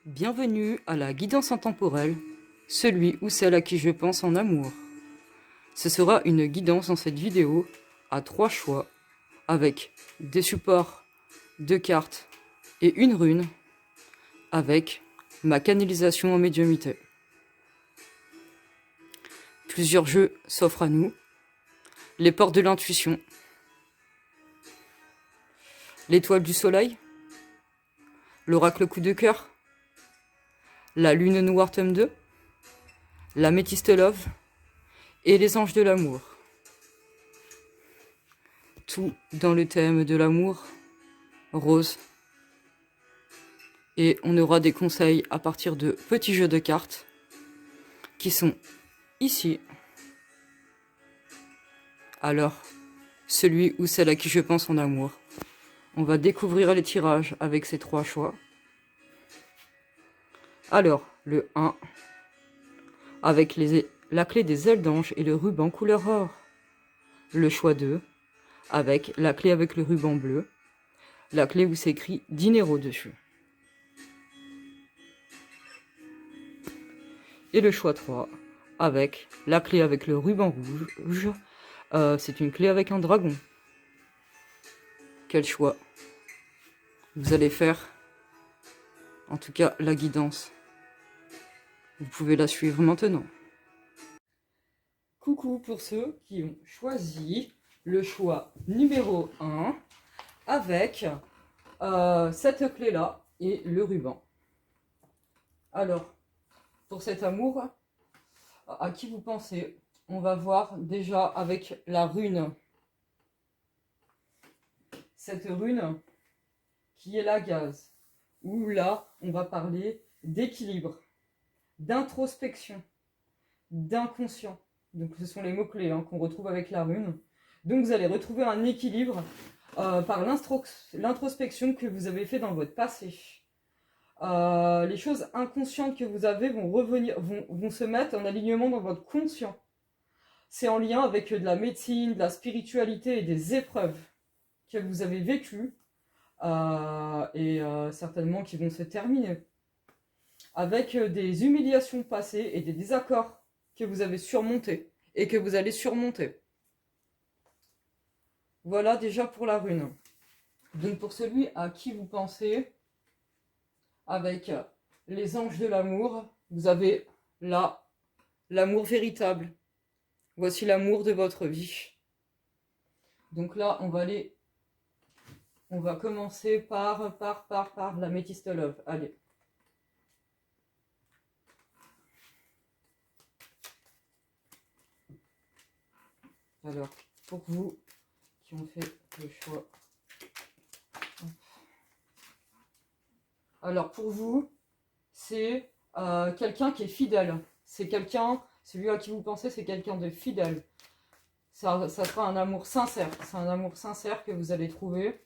Bienvenue à la guidance intemporelle, celui ou celle à qui je pense en amour. Ce sera une guidance dans cette vidéo à 3 choix, avec des supports, 2 cartes et une rune, avec ma canalisation en médiumnité. Plusieurs jeux s'offrent à nous, les portes de l'intuition, l'étoile du soleil, l'oracle coup de cœur, la lune noire tome 2, la métiste love et les anges de l'amour. Tout dans le thème de l'amour, rose. Et on aura des conseils à partir de petits jeux de cartes qui sont ici. Alors, celui ou celle à qui je pense en amour. On va découvrir les tirages avec ces 3 choix. Alors, le 1, avec la clé des ailes d'ange et le ruban couleur or. Le choix 2, avec la clé avec le ruban bleu. La clé où c'est écrit Dinero dessus. Et le choix 3, avec la clé avec le ruban rouge. C'est une clé avec un dragon. Quel choix vous allez faire? En tout cas, la guidance, vous pouvez la suivre maintenant. Coucou pour ceux qui ont choisi le choix numéro 1 avec cette clé-là et le ruban. Alors, pour cet amour, à qui vous pensez? On va voir déjà avec la rune. Cette rune qui est la gaz. Où là, on va parler d'équilibre, d'introspection, d'inconscient. Donc ce sont les mots-clés qu'on retrouve avec la rune. Donc vous allez retrouver un équilibre par l'introspection que vous avez fait dans votre passé. Les choses inconscientes que vous avez vont se mettre en alignement dans votre conscient. C'est en lien avec de la médecine, de la spiritualité et des épreuves que vous avez vécues et certainement qui vont se terminer. Avec des humiliations passées et des désaccords que vous avez surmontés et que vous allez surmonter. Voilà déjà pour la rune. Donc pour celui à qui vous pensez, avec les anges de l'amour, vous avez là l'amour véritable. Voici l'amour de votre vie. Donc là, on va commencer par la métiste love. Allez. Alors, pour vous qui ont fait le choix. Alors, pour vous, c'est quelqu'un qui est fidèle. C'est quelqu'un, celui à qui vous pensez, c'est quelqu'un de fidèle. Ça sera un amour sincère. C'est un amour sincère que vous allez trouver.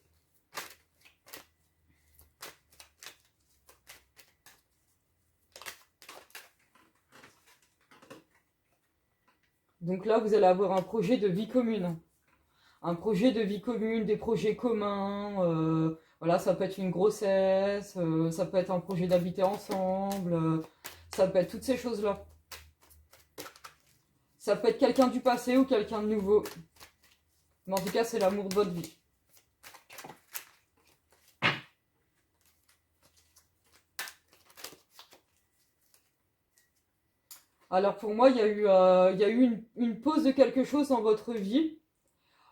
Donc là, vous allez avoir un projet de vie commune. Un projet de vie commune, des projets communs. Voilà, ça peut être une grossesse, ça peut être un projet d'habiter ensemble, ça peut être toutes ces choses-là. Ça peut être quelqu'un du passé ou quelqu'un de nouveau. Mais en tout cas, c'est l'amour de votre vie. Alors pour moi, il y a eu une pause de quelque chose dans votre vie.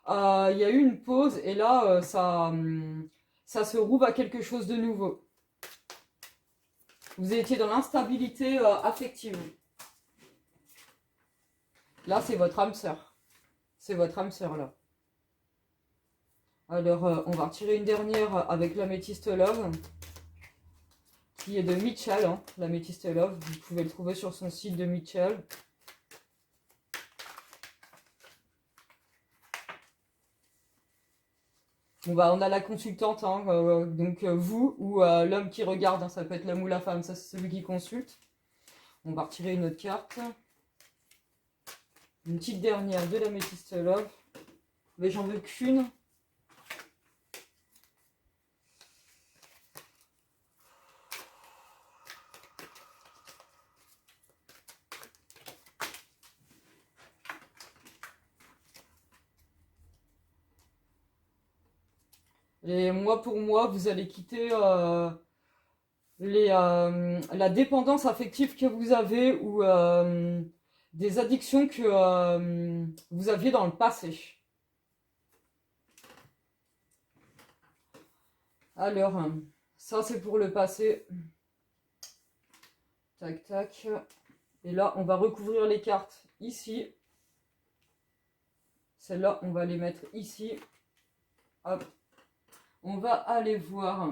Il y a eu une pause et là, ça se rouvre à quelque chose de nouveau. Vous étiez dans l'instabilité affective. Là, c'est votre âme sœur. C'est votre âme sœur, là. Alors, on va retirer une dernière avec l'améthyste love, qui est de Mitchell, l'améthyste love. Vous pouvez le trouver sur son site de Mitchell. Bon, bah, on a la consultante, donc vous ou l'homme qui regarde, ça peut être l'homme ou la femme, ça c'est celui qui consulte. On va retirer une autre carte. Une petite dernière de l'améthyste love. Mais j'en veux qu'une. Et moi, pour moi, vous allez quitter la dépendance affective que vous avez ou des addictions que vous aviez dans le passé. Alors, ça c'est pour le passé. Tac, tac. Et là, on va recouvrir les cartes ici. Celles-là, on va les mettre ici. Hop. On va aller voir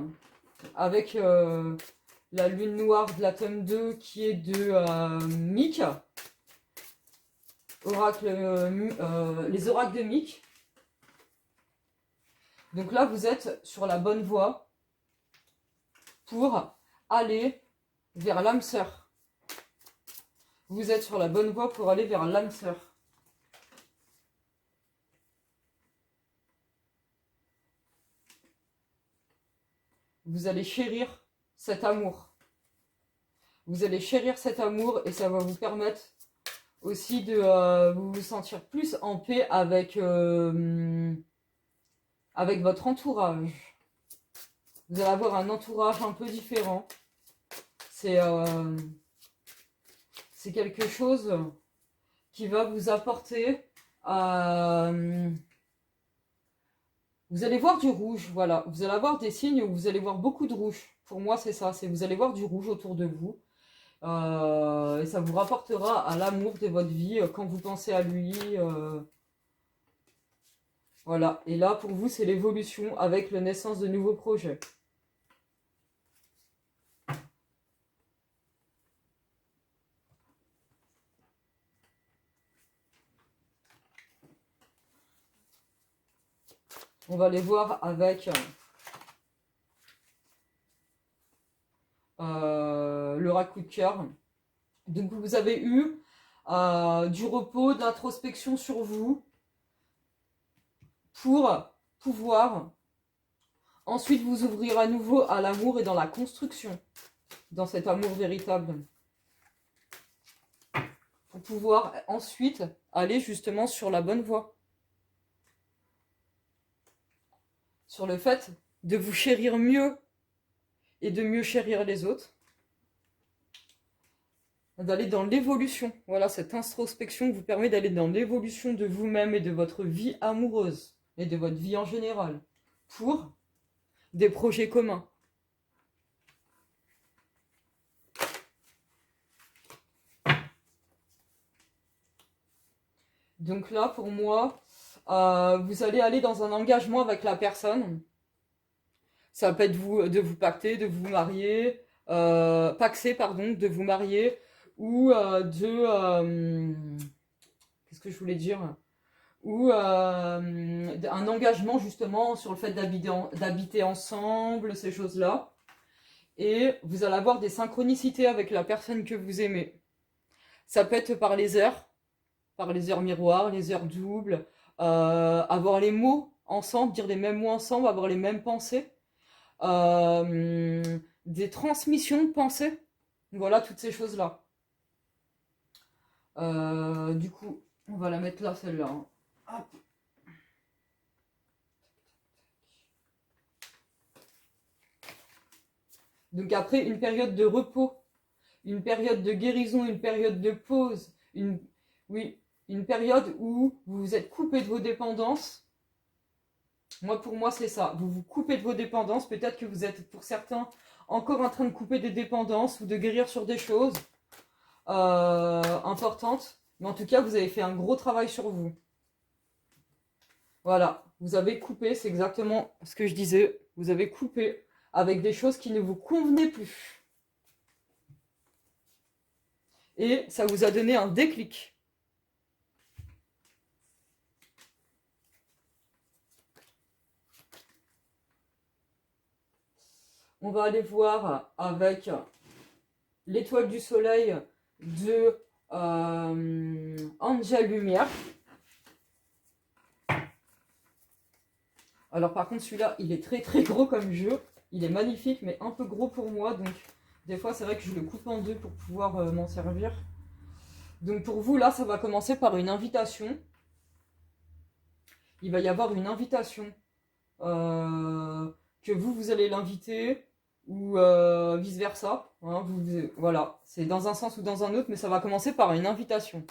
avec la lune noire de la tome 2 qui est de Mick. Oracle, les oracles de Mick. Donc là, vous êtes sur la bonne voie pour aller vers l'âme sœur. Vous êtes sur la bonne voie pour aller vers l'âme sœur. Vous allez chérir cet amour. Vous allez chérir cet amour et ça va vous permettre aussi de vous sentir plus en paix avec votre entourage. Vous allez avoir un entourage un peu différent. C'est quelque chose qui va vous apporter vous allez voir du rouge, voilà. Vous allez avoir des signes où vous allez voir beaucoup de rouge. Pour moi, c'est ça. C'est vous allez voir du rouge autour de vous. Et ça vous rapportera à l'amour de votre vie quand vous pensez à lui. Voilà. Et là, pour vous, c'est l'évolution avec la naissance de nouveaux projets. On va les voir avec le coup de cœur. Donc vous avez eu du repos, de l'introspection sur vous pour pouvoir ensuite vous ouvrir à nouveau à l'amour et dans la construction, dans cet amour véritable. Pour pouvoir ensuite aller justement sur la bonne voie. Sur le fait de vous chérir mieux et de mieux chérir les autres. D'aller dans l'évolution. Voilà, cette introspection vous permet d'aller dans l'évolution de vous-même et de votre vie amoureuse et de votre vie en général pour des projets communs. Donc là, pour moi, vous allez aller dans un engagement avec la personne. Ça peut être de vous pacter, de vous marier, paxer, pardon, de vous marier, ou qu'est-ce que je voulais dire, ou un engagement justement sur le fait d'habiter ensemble, ces choses-là. Et vous allez avoir des synchronicités avec la personne que vous aimez. Ça peut être par les heures miroirs, les heures doubles, avoir les mots ensemble, dire les mêmes mots ensemble, avoir les mêmes pensées, des transmissions de pensées, voilà, toutes ces choses-là. Du coup, on va la mettre là, celle-là. Hop. Donc après, une période de repos, une période de guérison, une période de pause, une période où vous vous êtes coupé de vos dépendances. Moi, pour moi, c'est ça. Vous vous coupez de vos dépendances. Peut-être que vous êtes, pour certains, encore en train de couper des dépendances ou de guérir sur des choses importantes. Mais en tout cas, vous avez fait un gros travail sur vous. Voilà. Vous avez coupé, c'est exactement ce que je disais. Vous avez coupé avec des choses qui ne vous convenaient plus. Et ça vous a donné un déclic. On va aller voir avec l'étoile du soleil de Angel Lumière. Alors par contre celui-là, il est très très gros comme jeu. Il est magnifique mais un peu gros pour moi. Donc des fois c'est vrai que je le coupe en deux pour pouvoir m'en servir. Donc pour vous là, ça va commencer par une invitation. Il va y avoir une invitation que vous allez l'inviter, ou vice-versa. Hein, voilà, c'est dans un sens ou dans un autre, mais ça va commencer par une invitation.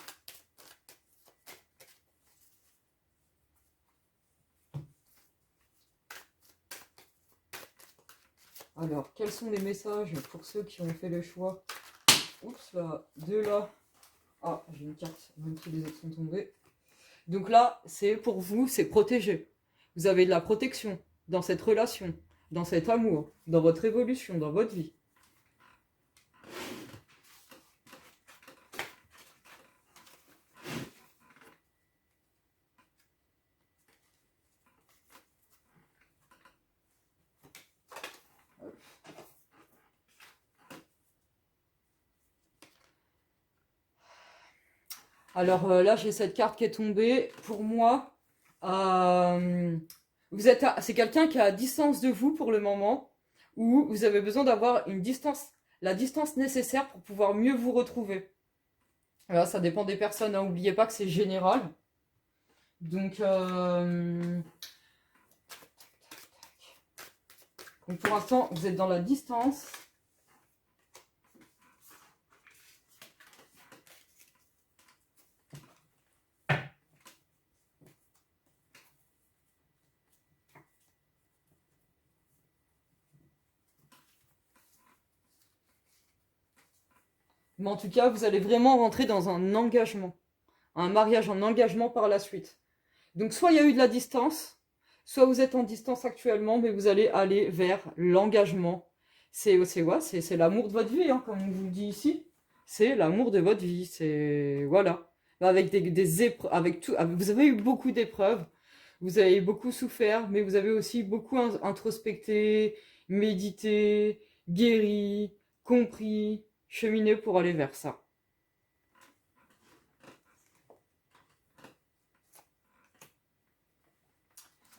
Alors, quels sont les messages pour ceux qui ont fait le choix? Oups, là, de là. Ah, j'ai une carte, même si les autres sont tombés. Donc là, c'est pour vous, c'est protégé. Vous avez de la protection dans cette relation, dans cet amour, dans votre évolution, dans votre vie. Alors là, j'ai cette carte qui est tombée. Pour moi, euh, c'est quelqu'un qui est à distance de vous pour le moment, ou vous avez besoin d'avoir une distance, la distance nécessaire pour pouvoir mieux vous retrouver. Là, ça dépend des personnes. N'oubliez pas que c'est général. Donc, pour l'instant, vous êtes dans la distance. Mais en tout cas, vous allez vraiment rentrer dans un engagement. Un mariage en engagement par la suite. Donc soit il y a eu de la distance, soit vous êtes en distance actuellement, mais vous allez aller vers l'engagement. C'est l'amour de votre vie, hein, comme on vous le dit ici. C'est l'amour de votre vie. C'est voilà. Avec des épreuves, avec tout. Vous avez eu beaucoup d'épreuves. Vous avez beaucoup souffert, mais vous avez aussi beaucoup introspecté, médité, guéri, compris, cheminé pour aller vers ça.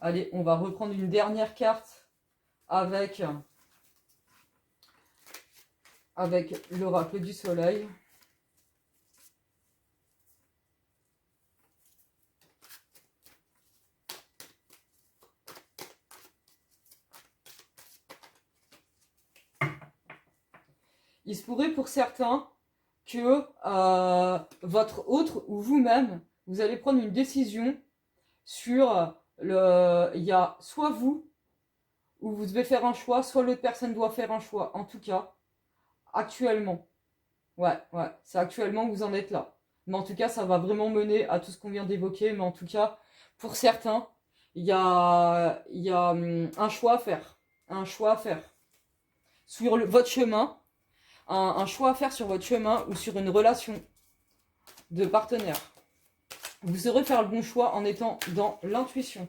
Allez, on va reprendre une dernière carte avec l'oracle du soleil. Il se pourrait pour certains que votre autre ou vous-même, vous allez prendre une décision sur il y a soit vous, où vous devez faire un choix, soit l'autre personne doit faire un choix. En tout cas, actuellement. Ouais, c'est actuellement que vous en êtes là. Mais en tout cas, ça va vraiment mener à tout ce qu'on vient d'évoquer. Mais en tout cas, pour certains, il y a un choix à faire. Un choix à faire. Sur votre chemin, un choix à faire sur votre chemin ou sur une relation de partenaire. Vous saurez faire le bon choix en étant dans l'intuition.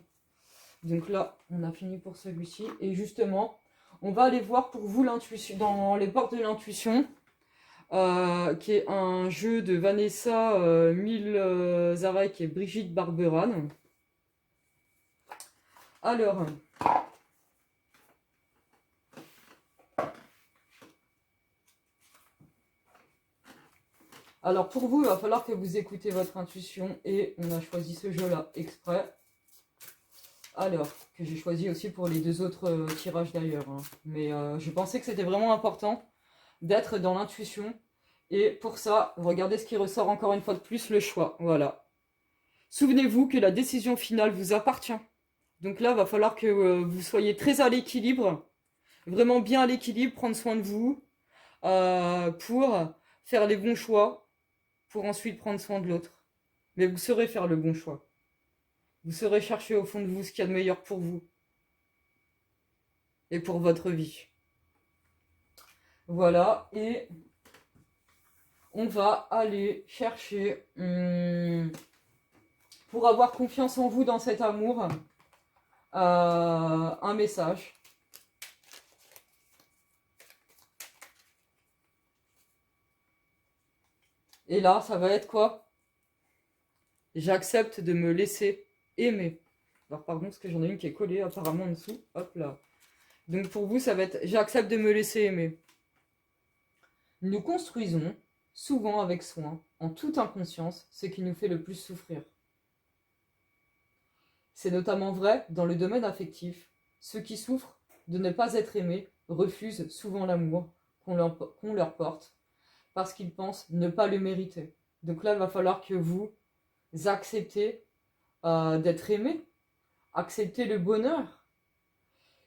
Donc là, on a fini pour celui-ci. Et justement, on va aller voir pour vous l'intuition, dans les portes de l'intuition, qui est un jeu de Vanessa Milzarek et Brigitte Barberan. Alors pour vous, il va falloir que vous écoutez votre intuition et on a choisi ce jeu-là exprès. Alors, que j'ai choisi aussi pour les deux autres tirages d'ailleurs. Hein. Mais je pensais que c'était vraiment important d'être dans l'intuition. Et pour ça, regardez ce qui ressort encore une fois de plus, le choix. Voilà. Souvenez-vous que la décision finale vous appartient. Donc là, il va falloir que vous soyez très à l'équilibre. Vraiment bien à l'équilibre, prendre soin de vous. Pour faire les bons choix. Pour ensuite prendre soin de l'autre. Mais vous saurez faire le bon choix. Vous saurez chercher au fond de vous ce qu'il y a de meilleur pour vous. Et pour votre vie. Voilà, et on va aller chercher, pour avoir confiance en vous dans cet amour, un message. Et là, ça va être quoi? J'accepte de me laisser aimer. Alors pardon, parce que j'en ai une qui est collée apparemment en dessous. Hop là. Donc pour vous, ça va être j'accepte de me laisser aimer. Nous construisons, souvent avec soin, en toute inconscience, ce qui nous fait le plus souffrir. C'est notamment vrai dans le domaine affectif. Ceux qui souffrent de ne pas être aimés refusent souvent l'amour qu'on leur porte parce qu'ils pensent ne pas le mériter. Donc là, il va falloir que vous acceptez d'être aimé, acceptez le bonheur.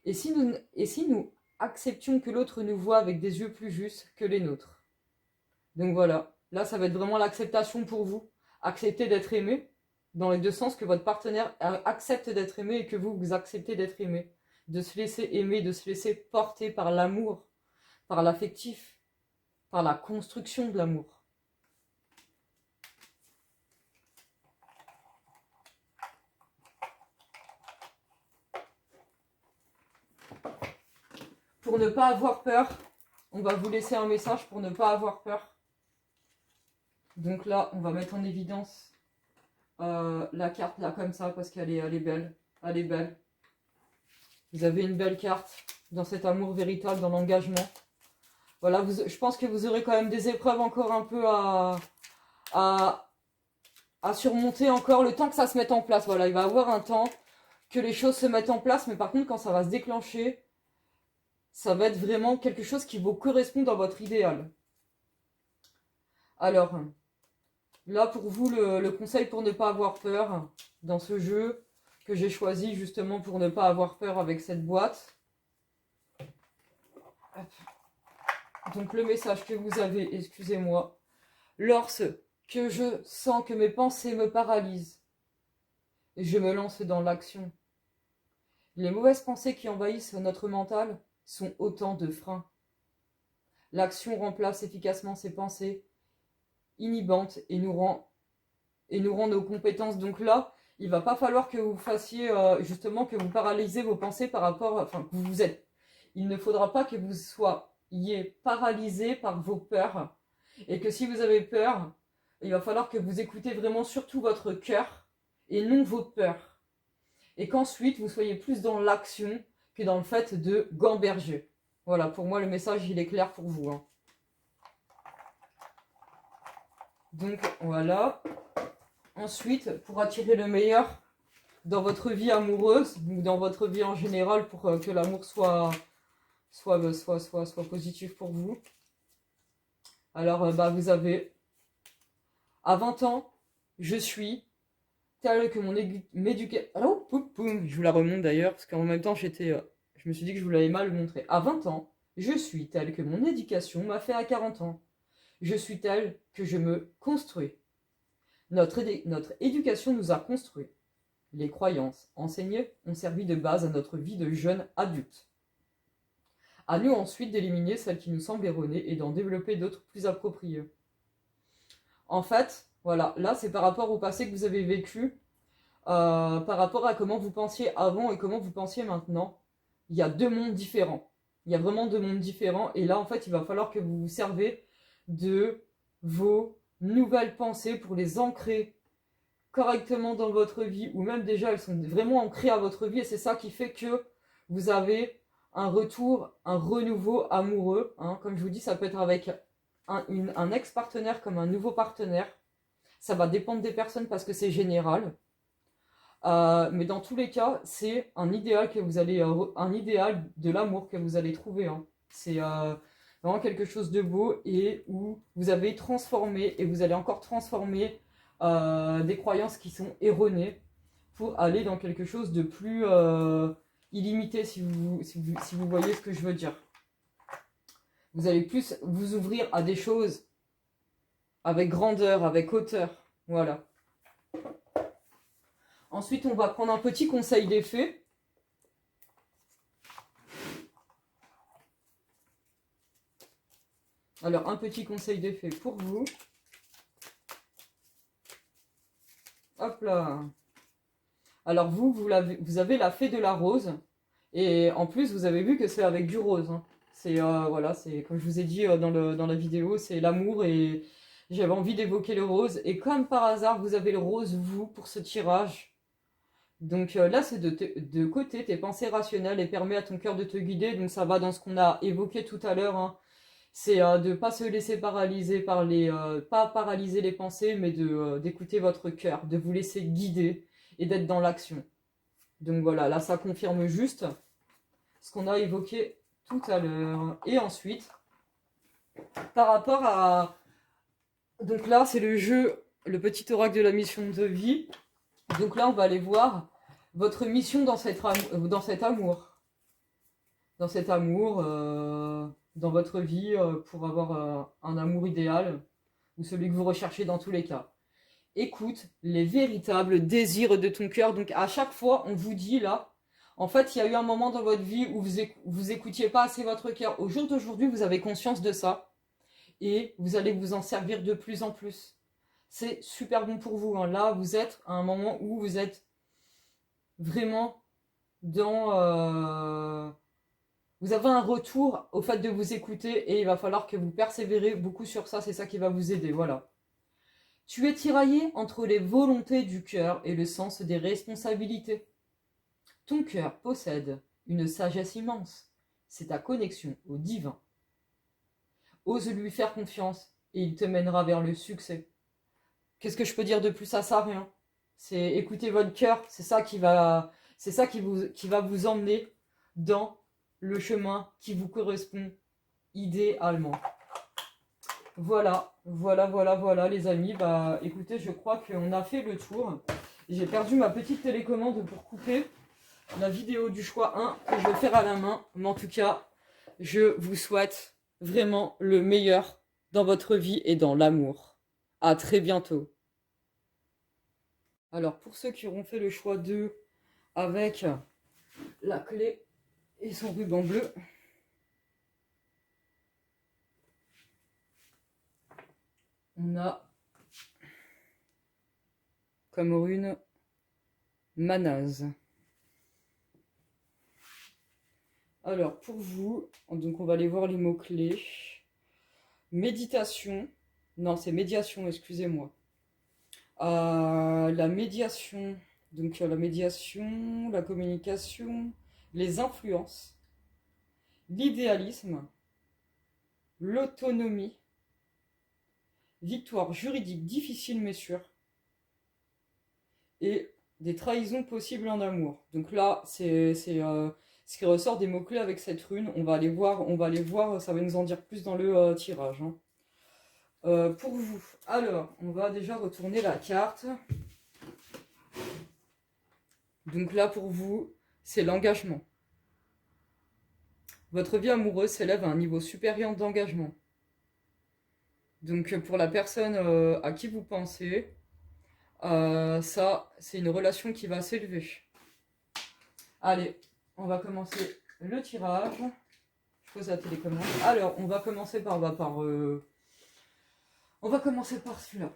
Et si nous acceptions que l'autre nous voit avec des yeux plus justes que les nôtres. Donc voilà, là ça va être vraiment l'acceptation pour vous. Accepter d'être aimé, dans les deux sens, que votre partenaire accepte d'être aimé et que vous acceptez d'être aimé. De se laisser aimer, de se laisser porter par l'amour, par l'affectif, par la construction de l'amour. Pour ne pas avoir peur, on va vous laisser un message pour ne pas avoir peur. Donc là, on va mettre en évidence la carte là comme ça parce qu'elle est belle. Elle est belle. Vous avez une belle carte dans cet amour véritable, dans l'engagement. Voilà, je pense que vous aurez quand même des épreuves encore un peu à surmonter encore le temps que ça se mette en place. Voilà, il va y avoir un temps que les choses se mettent en place, mais par contre, quand ça va se déclencher, ça va être vraiment quelque chose qui vous correspond dans votre idéal. Alors, là pour vous, le conseil pour ne pas avoir peur dans ce jeu que j'ai choisi justement pour ne pas avoir peur avec cette boîte. Hop. Donc le message que vous avez, excusez-moi, lorsque je sens que mes pensées me paralysent, je me lance dans l'action. Les mauvaises pensées qui envahissent notre mental sont autant de freins. L'action remplace efficacement ces pensées inhibantes et nous rend nos compétences. Donc là, il ne va pas falloir que vous fassiez justement que vous paralysez vos pensées par rapport, enfin que vous êtes. Il ne faudra pas que vous soyez paralysé par vos peurs et que si vous avez peur, il va falloir que vous écoutez vraiment surtout votre cœur et non vos peurs. Et qu'ensuite vous soyez plus dans l'action que dans le fait de gamberger. Voilà, pour moi le message il est clair pour vous. Hein. Donc voilà. Ensuite, pour attirer le meilleur dans votre vie amoureuse ou dans votre vie en général pour que l'amour soit positif pour vous. Alors, vous avez, à 20 ans, je suis tel que mon éducation... Oh, je vous la remonte d'ailleurs, parce qu'en même temps, je me suis dit que je vous l'avais mal montré. À 20 ans, je suis tel que mon éducation m'a fait à 40 ans. Je suis tel que je me construis. Notre éducation nous a construits. Les croyances enseignées ont servi de base à notre vie de jeune adulte. À nous ensuite d'éliminer celles qui nous semblent erronées et d'en développer d'autres plus appropriées. En fait, voilà, là c'est par rapport au passé que vous avez vécu, par rapport à comment vous pensiez avant et comment vous pensiez maintenant. Il y a deux mondes différents. Il y a vraiment deux mondes différents et là en fait il va falloir que vous vous servez de vos nouvelles pensées pour les ancrer correctement dans votre vie, ou même déjà elles sont vraiment ancrées à votre vie, et c'est ça qui fait que vous avez un retour, un renouveau amoureux. Hein. Comme je vous dis, ça peut être avec un ex-partenaire comme un nouveau partenaire. Ça va dépendre des personnes parce que c'est général. Mais dans tous les cas, c'est un idéal que vous allez, un idéal de l'amour que vous allez trouver. Hein. C'est vraiment quelque chose de beau et où vous avez transformé et vous allez encore transformer des croyances qui sont erronées pour aller dans quelque chose de plus illimité, si vous voyez ce que je veux dire. Vous allez plus vous ouvrir à des choses avec grandeur, avec hauteur. Voilà. Ensuite, on va prendre un petit conseil des fées. Alors, un petit conseil des fées pour vous. Hop là. Alors, vous avez la fée de la rose. Et en plus, vous avez vu que c'est avec du rose. Hein. C'est, voilà, c'est comme je vous ai dit dans la vidéo, c'est l'amour et j'avais envie d'évoquer le rose. Et comme par hasard, vous avez le rose, vous, pour ce tirage. Donc là, c'est de côté tes pensées rationnelles et permet à ton cœur de te guider. Donc ça va dans ce qu'on a évoqué tout à l'heure. Hein. C'est de ne pas se laisser paralyser par pas paralyser les pensées, mais d'écouter votre cœur, de vous laisser guider et d'être dans l'action. Donc voilà, là ça confirme juste ce qu'on a évoqué tout à l'heure. Et ensuite, par rapport à... Donc là, c'est le jeu, le petit oracle de la mission de vie. Donc là, on va aller voir votre mission dans cet amour. Dans cet amour, dans votre vie, pour avoir un amour idéal, ou celui que vous recherchez dans tous les cas. Écoute les véritables désirs de ton cœur. Donc à chaque fois, on vous dit là, en fait, il y a eu un moment dans votre vie où vous écoutiez pas assez votre cœur. Au jour d'aujourd'hui, vous avez conscience de ça et vous allez vous en servir de plus en plus. C'est super bon pour vous, hein. Là, vous êtes à un moment où vous êtes vraiment dans... Vous avez un retour au fait de vous écouter et il va falloir que vous persévérez beaucoup sur ça. C'est ça qui va vous aider, voilà. Tu es tiraillé entre les volontés du cœur et le sens des responsabilités. Ton cœur possède une sagesse immense. C'est ta connexion au divin. Ose lui faire confiance et il te mènera vers le succès. Qu'est-ce que je peux dire de plus à ça? Rien. C'est écouter votre cœur, c'est ça qui va vous emmener dans le chemin qui vous correspond idéalement. Voilà, les amis. Bah écoutez, je crois qu'on a fait le tour. J'ai perdu ma petite télécommande pour couper la vidéo du choix 1 que je vais faire à la main. Mais en tout cas, je vous souhaite vraiment le meilleur dans votre vie et dans l'amour. À très bientôt. Alors pour ceux qui auront fait le choix 2 avec la clé et son ruban bleu, on a comme rune Manaz. Alors pour vous, donc on va aller voir les mots-clés. Méditation. Non, c'est médiation, excusez-moi. La médiation. Donc la médiation, la communication, les influences, l'idéalisme, l'autonomie, victoire juridique difficile mais sûre, et des trahisons possibles en amour. Donc là, c'est ce qui ressort des mots-clés avec cette rune. On va aller voir, ça va nous en dire plus dans le tirage. Hein. Pour vous, alors, on va déjà retourner la carte. Donc là, pour vous, c'est l'engagement. Votre vie amoureuse s'élève à un niveau supérieur d'engagement. Donc pour la personne à qui vous pensez, ça, c'est une relation qui va s'élever. Allez, on va commencer le tirage. Je pose la télécommande. Alors, on va commencer par celui-là.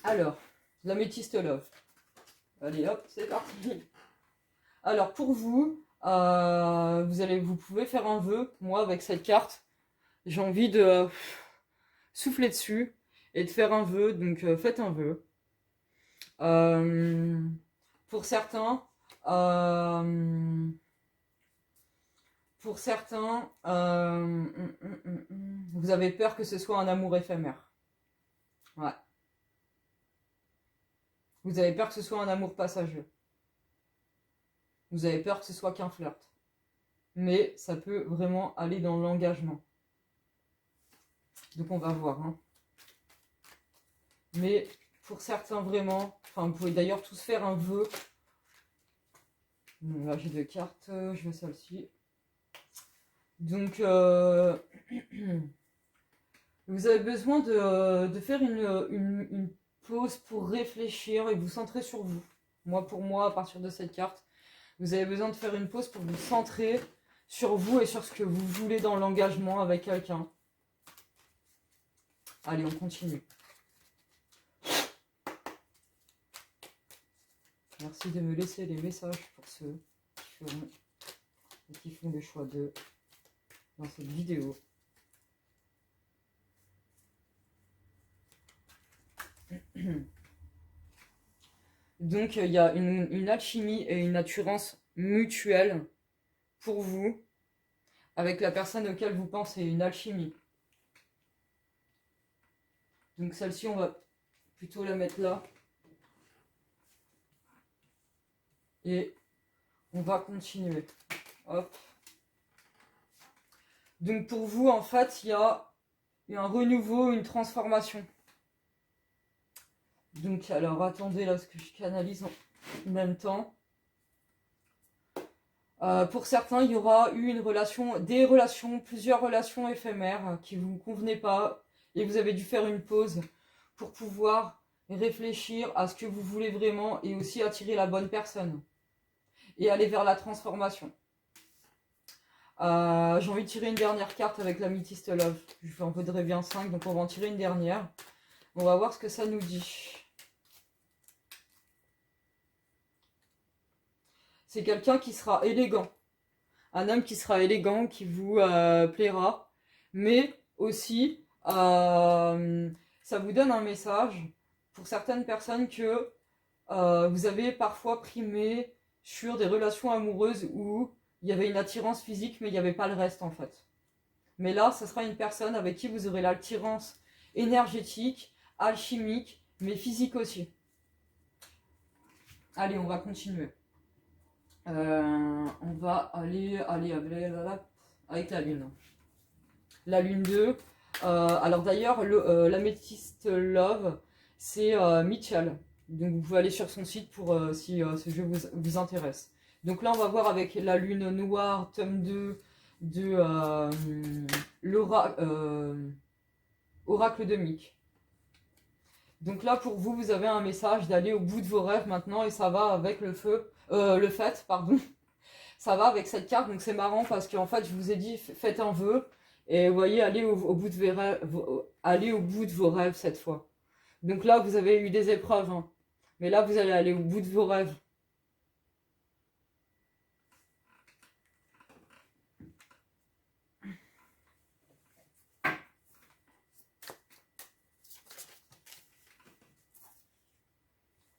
Alors, l'améthyste love. Allez, hop, c'est parti. Alors, pour vous, vous pouvez faire un vœu. Moi, avec cette carte, j'ai envie de souffler dessus et de faire un vœu. Donc, faites un vœu. Pour certains, vous avez peur que ce soit un amour éphémère. Ouais. Vous avez peur que ce soit un amour passager. Vous avez peur que ce soit qu'un flirt. Mais ça peut vraiment aller dans l'engagement. Donc on va voir. Hein. Mais pour certains vraiment, vous pouvez d'ailleurs tous faire un vœu. Bon, là j'ai 2 cartes, je vais celle-ci. Donc vous avez besoin de faire une pause pour réfléchir et vous centrer sur vous. Pour moi, à partir de cette carte, vous avez besoin de faire une pause pour vous centrer sur vous et sur ce que vous voulez dans l'engagement avec quelqu'un. Allez, on continue. Merci de me laisser les messages pour ceux qui font le choix de dans cette vidéo. Donc il y a une alchimie et une assurance mutuelle pour vous avec la personne auquel vous pensez, une alchimie. Donc celle-ci, on va plutôt la mettre là. Et on va continuer. Hop. Donc pour vous, en fait, il y a un renouveau, une transformation. Donc alors attendez là, ce que je canalise en même temps. Pour certains, il y aura eu plusieurs relations éphémères qui ne vous convenaient pas et vous avez dû faire une pause pour pouvoir réfléchir à ce que vous voulez vraiment et aussi attirer la bonne personne et aller vers la transformation. J'ai envie de tirer une dernière carte avec l'Amethyst Love. Je fais un peu de Réveil 5, donc on va en tirer une dernière. On va voir ce que ça nous dit. C'est quelqu'un qui sera élégant. Un homme qui sera élégant, qui vous plaira. Mais aussi, ça vous donne un message pour certaines personnes que vous avez parfois primé sur des relations amoureuses où il y avait une attirance physique, mais il n'y avait pas le reste en fait. Mais là, ce sera une personne avec qui vous aurez l'attirance énergétique, alchimique, mais physique aussi. Allez, on va continuer. On va aller avec la lune. La lune 2. Alors d'ailleurs, l'Amethyst Love, c'est Mitchell. Donc vous pouvez aller sur son site pour si ce jeu vous intéresse. Donc là, on va voir avec la lune noire, tome 2 de Oracle de Mick. Donc là, pour vous, vous avez un message d'aller au bout de vos rêves maintenant et ça va avec le fait, pardon. Ça va avec cette carte, donc c'est marrant parce qu'en fait, je vous ai dit, faites un vœu et vous voyez, allez au bout de vos rêves, allez au bout de vos rêves cette fois. Donc là, vous avez eu des épreuves, hein. Mais là, vous allez aller au bout de vos rêves.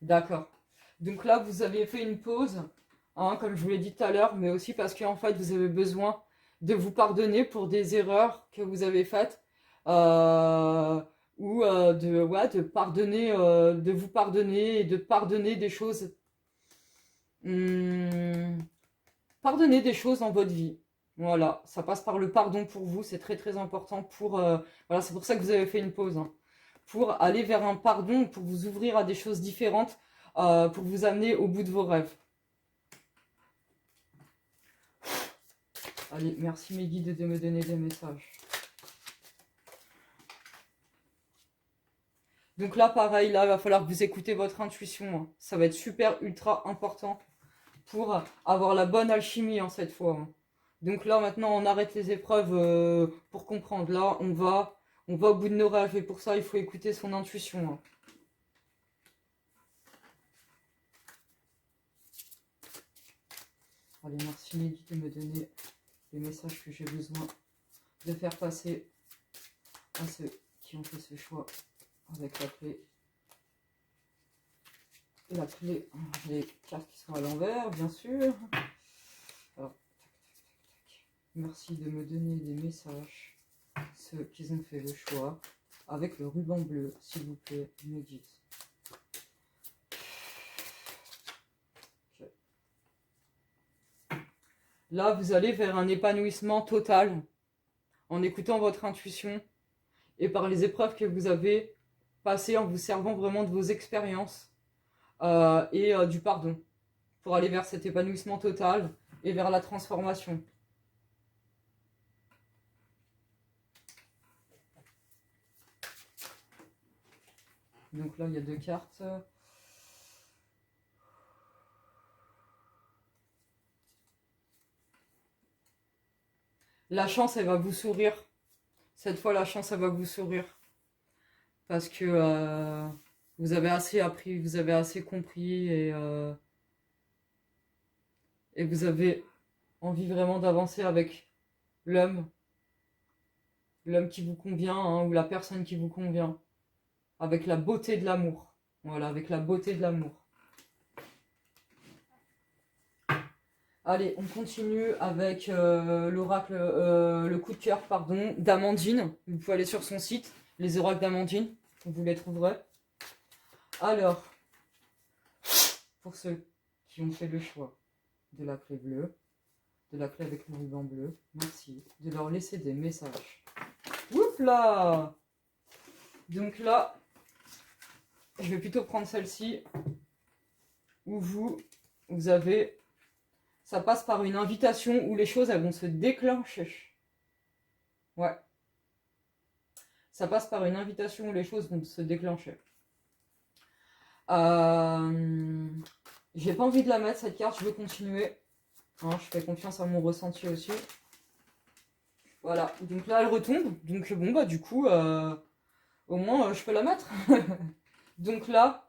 D'accord. Donc là, vous avez fait une pause, hein, comme je vous l'ai dit tout à l'heure, mais aussi parce qu'en fait, vous avez besoin de vous pardonner pour des erreurs que vous avez faites, ou de pardonner, de vous pardonner et de pardonner des choses, pardonner des choses dans votre vie. Voilà, ça passe par le pardon pour vous, c'est très très important pour, voilà, c'est pour ça que vous avez fait une pause, hein, pour aller vers un pardon, pour vous ouvrir à des choses différentes, pour vous amener au bout de vos rêves. Allez, merci mes guides de me donner des messages. Donc là, pareil, là, il va falloir que vous écoutez votre intuition, hein. Ça va être super, ultra important pour avoir la bonne alchimie, hein, cette fois, hein. Donc là, maintenant, on arrête les épreuves pour comprendre. Là, on va au bout de nos rêves et pour ça, il faut écouter son intuition, hein. Allez, merci mes guides de me donner les messages que j'ai besoin de faire passer à ceux qui ont fait ce choix avec la clé. Les cartes qui sont à l'envers, bien sûr. Alors, merci de me donner des messages, ceux qui ont fait le choix, avec le ruban bleu, s'il vous plaît, me dites. Okay. Là, vous allez vers un épanouissement total, en écoutant votre intuition, et par les épreuves que vous avez passées, en vous servant vraiment de vos expériences, et du pardon, pour aller vers cet épanouissement total, et vers la transformation. Donc là, il y a 2 cartes. La chance, elle va vous sourire. Cette fois, la chance, elle va vous sourire. Parce que vous avez assez appris, vous avez assez compris et vous avez envie vraiment d'avancer avec l'homme qui vous convient, hein, ou la personne qui vous convient. Avec la beauté de l'amour. Voilà, avec la beauté de l'amour. Allez, on continue avec l'oracle, le coup de cœur, pardon, d'Amandine. Vous pouvez aller sur son site, les oracles d'Amandine, vous les trouverez. Alors, pour ceux qui ont fait le choix de la clé bleue, de la clé avec le ruban bleu, merci, de leur laisser des messages. Oups là! Donc là, je vais plutôt prendre celle-ci, où vous avez... Ça passe par une invitation où les choses, elles vont se déclencher. Ouais. Ça passe par une invitation où les choses vont se déclencher. J'ai pas envie de la mettre, cette carte, je veux continuer. Hein, je fais confiance à mon ressenti aussi. Voilà, donc là, elle retombe. Donc bon, bah du coup, au moins, je peux la mettre. Donc là,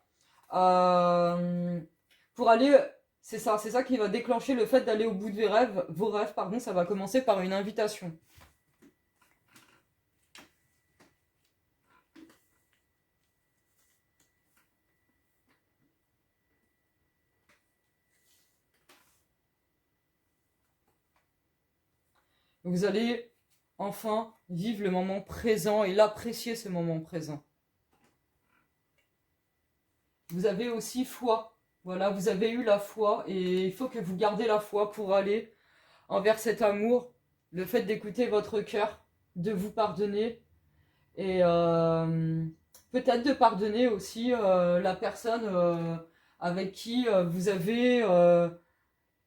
pour aller... C'est ça qui va déclencher le fait d'aller au bout de vos rêves, pardon, ça va commencer par une invitation. Vous allez enfin vivre le moment présent et l'apprécier, ce moment présent. Vous avez aussi foi. Voilà, vous avez eu la foi et il faut que vous gardez la foi pour aller envers cet amour, le fait d'écouter votre cœur, de vous pardonner et peut-être de pardonner aussi la personne avec qui vous avez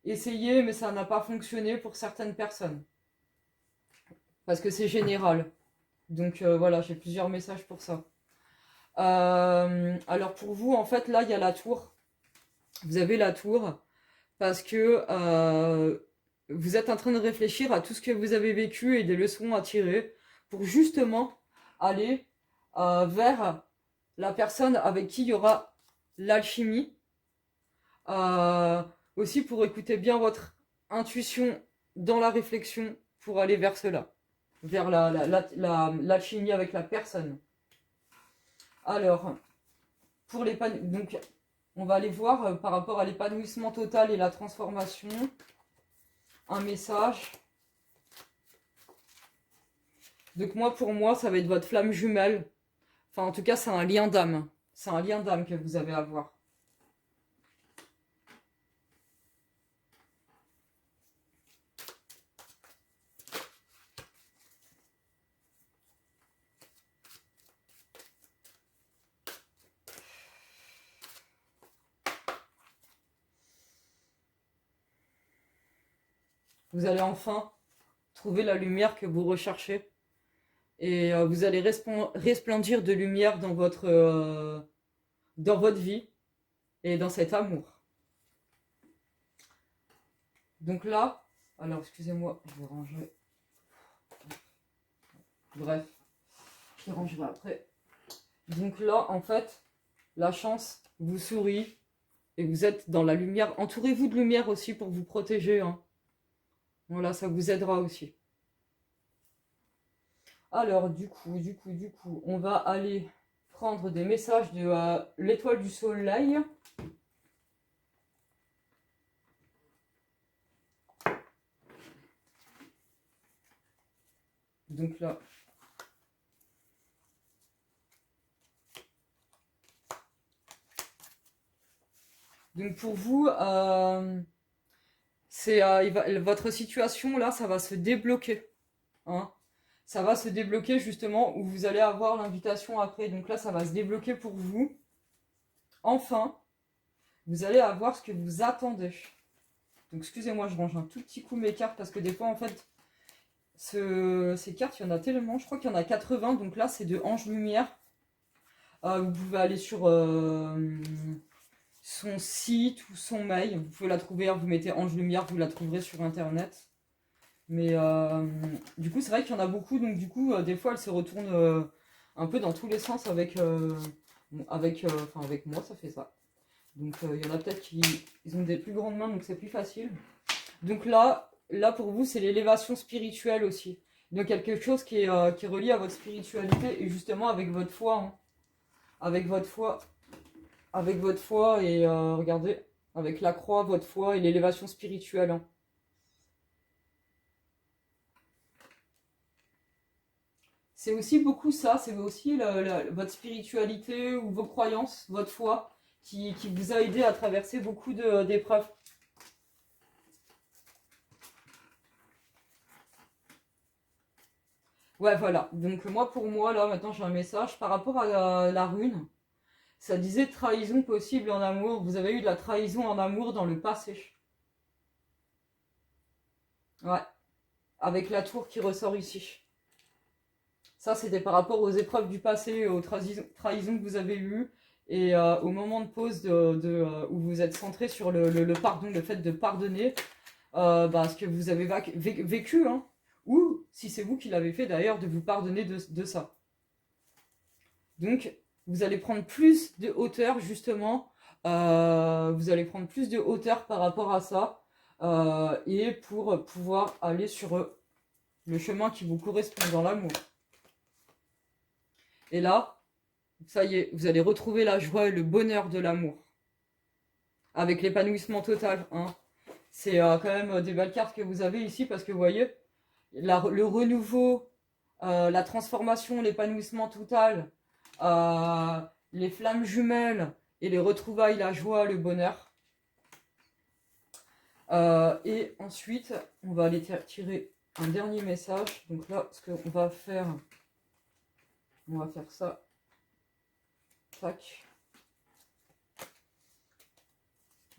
essayé mais ça n'a pas fonctionné pour certaines personnes. Parce que c'est général. Donc voilà, j'ai plusieurs messages pour ça. Alors pour vous, en fait, là, il y a la tour. Vous avez la tour parce que vous êtes en train de réfléchir à tout ce que vous avez vécu et des leçons à tirer pour justement aller vers la personne avec qui il y aura l'alchimie. Aussi pour écouter bien votre intuition dans la réflexion pour aller vers cela, vers l'alchimie avec la personne. Alors, pour donc on va aller voir par rapport à l'épanouissement total et la transformation, un message. Donc pour moi, ça va être votre flamme jumelle. Enfin, en tout cas, c'est un lien d'âme. C'est un lien d'âme que vous avez à voir. Vous allez enfin trouver la lumière que vous recherchez. Et vous allez resplendir de lumière dans votre vie et dans cet amour. Donc là, alors excusez-moi, je vais ranger. Bref, je les rangerai après. Donc là, en fait, la chance vous sourit et vous êtes dans la lumière. Entourez-vous de lumière aussi pour vous protéger. Hein. Voilà, ça vous aidera aussi. Alors, du coup, on va aller prendre des messages de l'étoile du soleil. Donc là. Donc pour vous, votre situation là, ça va se débloquer. Hein. Ça va se débloquer justement où vous allez avoir l'invitation après. Donc là, ça va se débloquer pour vous. Enfin, vous allez avoir ce que vous attendez. Donc excusez-moi, je range un tout petit coup mes cartes parce que des fois, en fait, ces cartes, il y en a tellement. Je crois qu'il y en a 80. Donc là, c'est de Ange Lumière. Vous pouvez aller sur son site ou son mail. Vous pouvez la trouver, vous mettez Ange Lumière, vous la trouverez sur internet. Mais du coup, c'est vrai qu'il y en a beaucoup, donc du coup, des fois, elle se retourne un peu dans tous les sens avec moi, ça fait ça. Donc il y en a peut-être qui ils ont des plus grandes mains, donc c'est plus facile. Donc là pour vous, c'est l'élévation spirituelle aussi. Donc quelque chose qui est relié à votre spiritualité et justement avec votre foi. Hein. Avec votre foi et regardez, avec la croix, votre foi et l'élévation spirituelle. Hein. C'est aussi beaucoup ça, c'est aussi votre spiritualité ou vos croyances, votre foi qui vous a aidé à traverser beaucoup d'épreuves. Ouais, voilà. Donc moi, pour moi, là, maintenant, j'ai un message par rapport à la rune. Ça disait trahison possible en amour. Vous avez eu de la trahison en amour dans le passé. Ouais. Avec la tour qui ressort ici. Ça, c'était par rapport aux épreuves du passé, aux trahisons que vous avez eues et au moment de pause où vous êtes centré sur le pardon, le fait de pardonner ce que vous avez vécu, hein, ou si c'est vous qui l'avez fait d'ailleurs, de vous pardonner de ça. Donc, vous allez prendre plus de hauteur, justement, vous allez prendre plus de hauteur par rapport à ça, et pour pouvoir aller sur le chemin qui vous correspond dans l'amour. Et là, ça y est, vous allez retrouver la joie et le bonheur de l'amour. Avec l'épanouissement total. Hein. C'est quand même des belles cartes que vous avez ici parce que vous voyez, le renouveau, la transformation, l'épanouissement total, les flammes jumelles et les retrouvailles, la joie, le bonheur. Et ensuite, on va aller tirer un dernier message. Donc là, ce qu'on va faire, on va faire ça. Tac.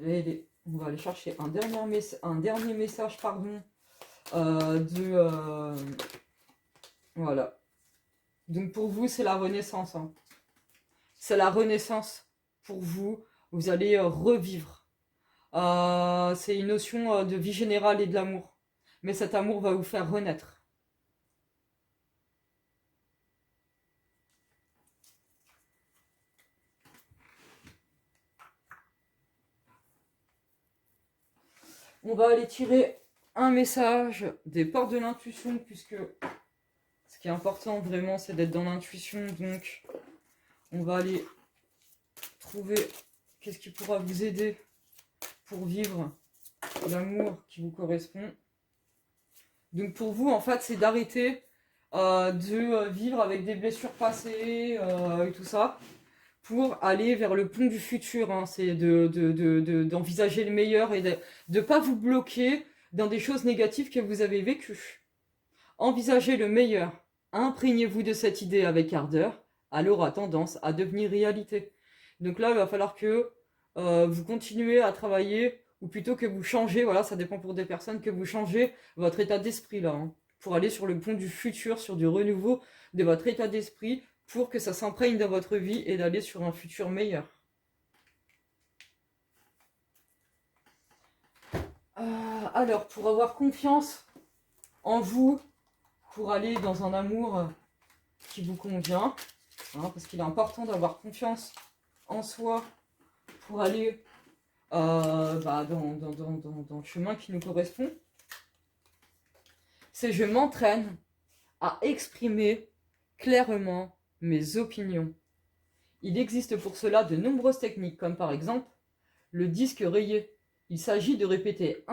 Et on va aller chercher un dernier message, pardon, voilà. Donc pour vous, c'est la renaissance. Hein. C'est la renaissance pour vous. Vous allez revivre. C'est une notion de vie générale et de l'amour. Mais cet amour va vous faire renaître. On va aller tirer un message des portes de l'intuition, puisque ce qui est important vraiment, c'est d'être dans l'intuition. Donc, on va aller trouver qu'est-ce qui pourra vous aider pour vivre l'amour qui vous correspond. Donc, pour vous, en fait, c'est d'arrêter de vivre avec des blessures passées et tout ça, pour aller vers le pont du futur. Hein. C'est d'envisager le meilleur et de ne pas vous bloquer dans des choses négatives que vous avez vécues. Envisagez le meilleur. Imprégnez-vous de cette idée avec ardeur. Elle aura tendance à devenir réalité. Donc là, il va falloir que vous continuez à travailler, ou plutôt que vous changez, voilà, ça dépend pour des personnes, que vous changez votre état d'esprit là, hein, pour aller sur le pont du futur, sur du renouveau de votre état d'esprit, pour que ça s'imprègne dans votre vie et d'aller sur un futur meilleur. Alors, pour avoir confiance en vous, pour aller dans un amour qui vous convient, hein, parce qu'il est important d'avoir confiance en soi pour aller dans le chemin qui nous correspond, c'est je m'entraîne à exprimer clairement mes opinions. Il existe pour cela de nombreuses techniques, comme par exemple le disque rayé. Il s'agit de répéter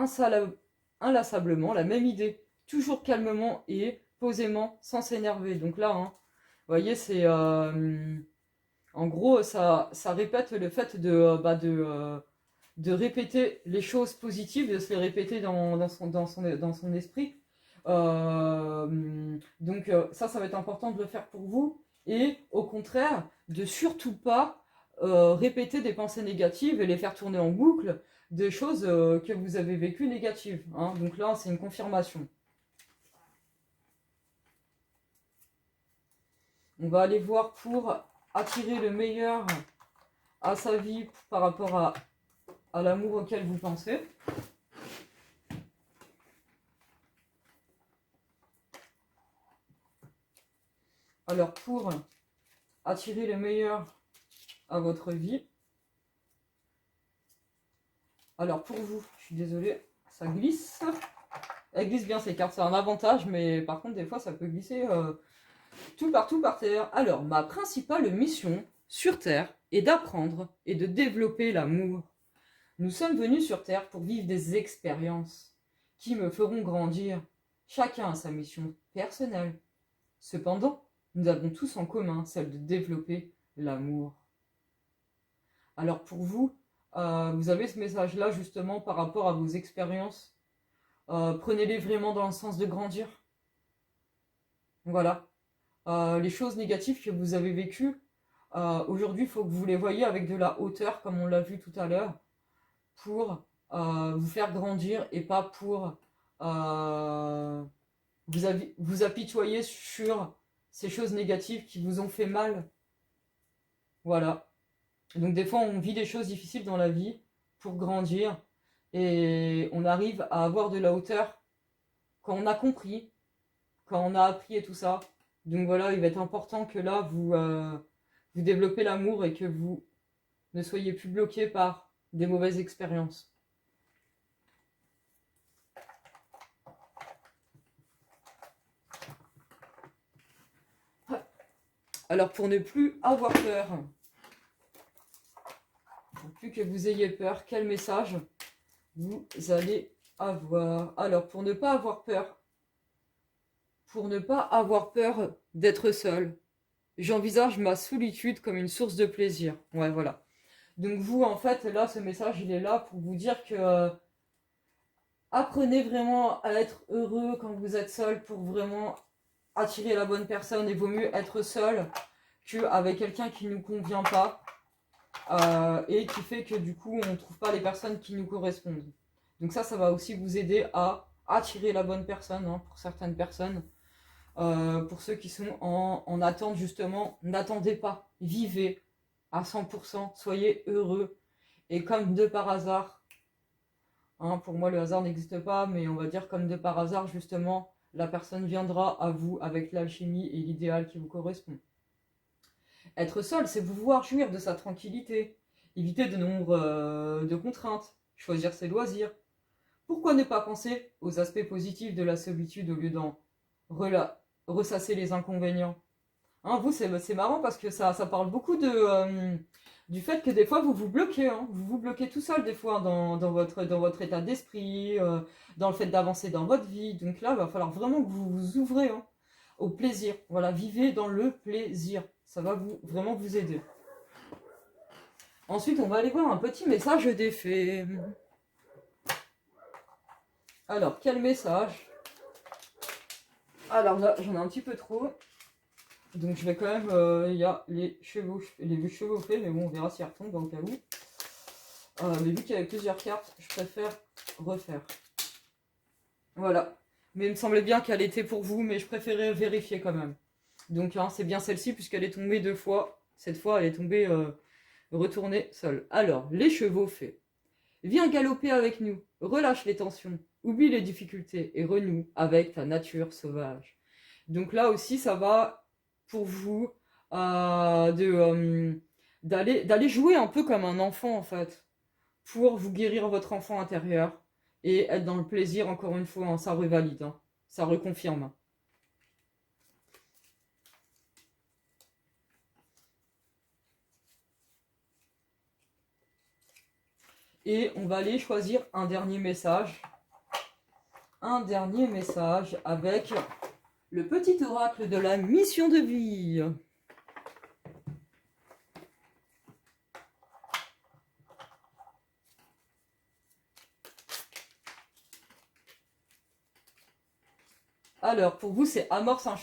inlassablement la même idée, toujours calmement et posément, sans s'énerver. Donc là, hein, vous voyez, c'est en gros, ça répète le fait de répéter les choses positives, de se les répéter dans son esprit. Ça va être important de le faire pour vous. Et au contraire, de surtout pas répéter des pensées négatives et les faire tourner en boucle des choses que vous avez vécues négatives. Hein. Donc là, c'est une confirmation. On va aller voir pour attirer le meilleur à sa vie par rapport à l'amour auquel vous pensez. Alors pour attirer le meilleur à votre vie, alors pour vous, je suis désolée, ça glisse. Elle glisse bien ces cartes, c'est un avantage, mais par contre des fois ça peut glisser tout partout par terre. Alors, ma principale mission sur Terre est d'apprendre et de développer l'amour. Nous sommes venus sur Terre pour vivre des expériences qui me feront grandir. Chacun a sa mission personnelle. Cependant, nous avons tous en commun celle de développer l'amour. Alors pour vous, vous avez ce message-là justement par rapport à vos expériences. Prenez-les vraiment dans le sens de grandir. Voilà. Les choses négatives que vous avez vécues, aujourd'hui, il faut que vous les voyiez avec de la hauteur, comme on l'a vu tout à l'heure, pour vous faire grandir et pas pour vous apitoyer sur ces choses négatives qui vous ont fait mal. Voilà. Donc des fois, on vit des choses difficiles dans la vie pour grandir et on arrive à avoir de la hauteur quand on a compris, quand on a appris et tout ça. Donc voilà, il va être important que là, vous développez l'amour et que vous ne soyez plus bloqué par des mauvaises expériences. Alors pour ne plus avoir peur, pour plus que vous ayez peur, quel message vous allez avoir? Alors pour ne pas avoir peur d'être seul, j'envisage ma solitude comme une source de plaisir. Ouais, voilà. Donc vous, en fait, là, ce message, il est là pour vous dire que apprenez vraiment à être heureux quand vous êtes seul pour vraiment attirer la bonne personne. Et vaut mieux être seul qu'avec quelqu'un qui ne nous convient pas et qui fait que du coup, on ne trouve pas les personnes qui nous correspondent. Donc ça va aussi vous aider à attirer la bonne personne hein, pour certaines personnes. Pour ceux qui sont en attente justement, n'attendez pas, vivez à 100%, soyez heureux. Et comme de par hasard, hein, pour moi le hasard n'existe pas, mais on va dire comme de par hasard justement, la personne viendra à vous avec l'alchimie et l'idéal qui vous correspond. Être seul, c'est pouvoir jouir de sa tranquillité, éviter de nombre de contraintes, choisir ses loisirs. Pourquoi ne pas penser aux aspects positifs de la solitude au lieu d'en ressasser les inconvénients? Hein, vous, c'est marrant parce que ça parle beaucoup du fait que des fois vous vous bloquez, hein, vous vous bloquez tout seul des fois dans votre état d'esprit, dans le fait d'avancer dans votre vie. Donc là, il va falloir vraiment que vous vous ouvrez hein, au plaisir. Voilà, vivez dans le plaisir. Ça va vraiment vous aider. Ensuite, on va aller voir un petit message des fées. Alors, quel message? Alors là, j'en ai un petit peu trop. Donc je vais quand même, il y a les chevaux faits, mais bon, on verra si elles retombent dans le cas où. Mais vu qu'il y avait plusieurs cartes, je préfère refaire. Voilà. Mais il me semblait bien qu'elle était pour vous, mais je préférais vérifier quand même. Donc hein, c'est bien celle-ci, puisqu'elle est tombée 2 fois. Cette fois, elle est tombée retournée seule. Alors, les chevaux faits. Viens galoper avec nous, relâche les tensions, oublie les difficultés et renoue avec ta nature sauvage. Donc là aussi, ça va pour vous d'aller jouer un peu comme un enfant en fait, pour vous guérir votre enfant intérieur et être dans le plaisir encore une fois, hein, ça revalide, hein, ça reconfirme. Et on va aller choisir un dernier message. Un dernier message avec le petit oracle de la mission de vie. Alors, pour vous, c'est amorce un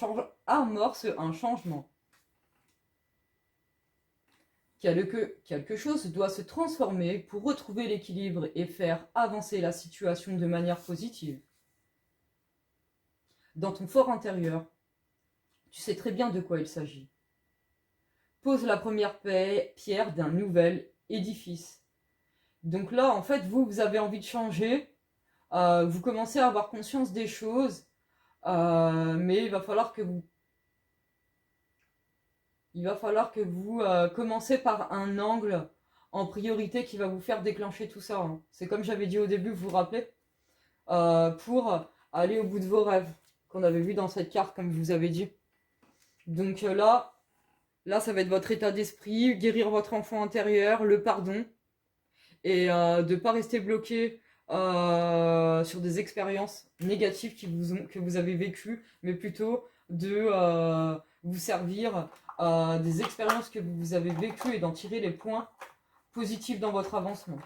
changement. Quelque chose doit se transformer pour retrouver l'équilibre et faire avancer la situation de manière positive. Dans ton fort intérieur, tu sais très bien de quoi il s'agit. Pose la première pierre d'un nouvel édifice. Donc là, en fait, vous avez envie de changer, vous commencez à avoir conscience des choses, mais il va falloir que vous commencez par un angle en priorité qui va vous faire déclencher tout ça. Hein. C'est comme j'avais dit au début, vous vous rappelez, pour aller au bout de vos rêves, qu'on avait vu dans cette carte, comme je vous avais dit. Donc là, ça va être votre état d'esprit, guérir votre enfant intérieur, le pardon, et de ne pas rester bloqué sur des expériences négatives que vous avez vécues, mais plutôt de vous servir des expériences que vous avez vécues et d'en tirer les points positif dans votre avancement.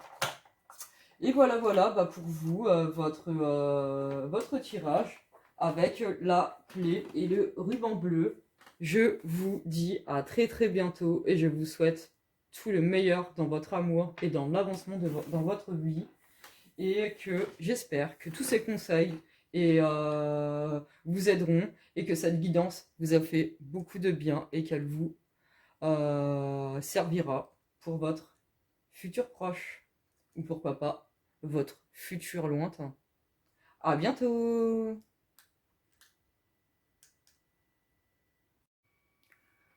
Et voilà, bah pour vous, votre tirage avec la clé et le ruban bleu. Je vous dis à très très bientôt et je vous souhaite tout le meilleur dans votre amour et dans l'avancement dans votre vie. Et que j'espère que tous ces conseils vous aideront et que cette guidance vous a fait beaucoup de bien et qu'elle vous servira pour votre futur proche ou pourquoi pas votre futur lointain. À bientôt!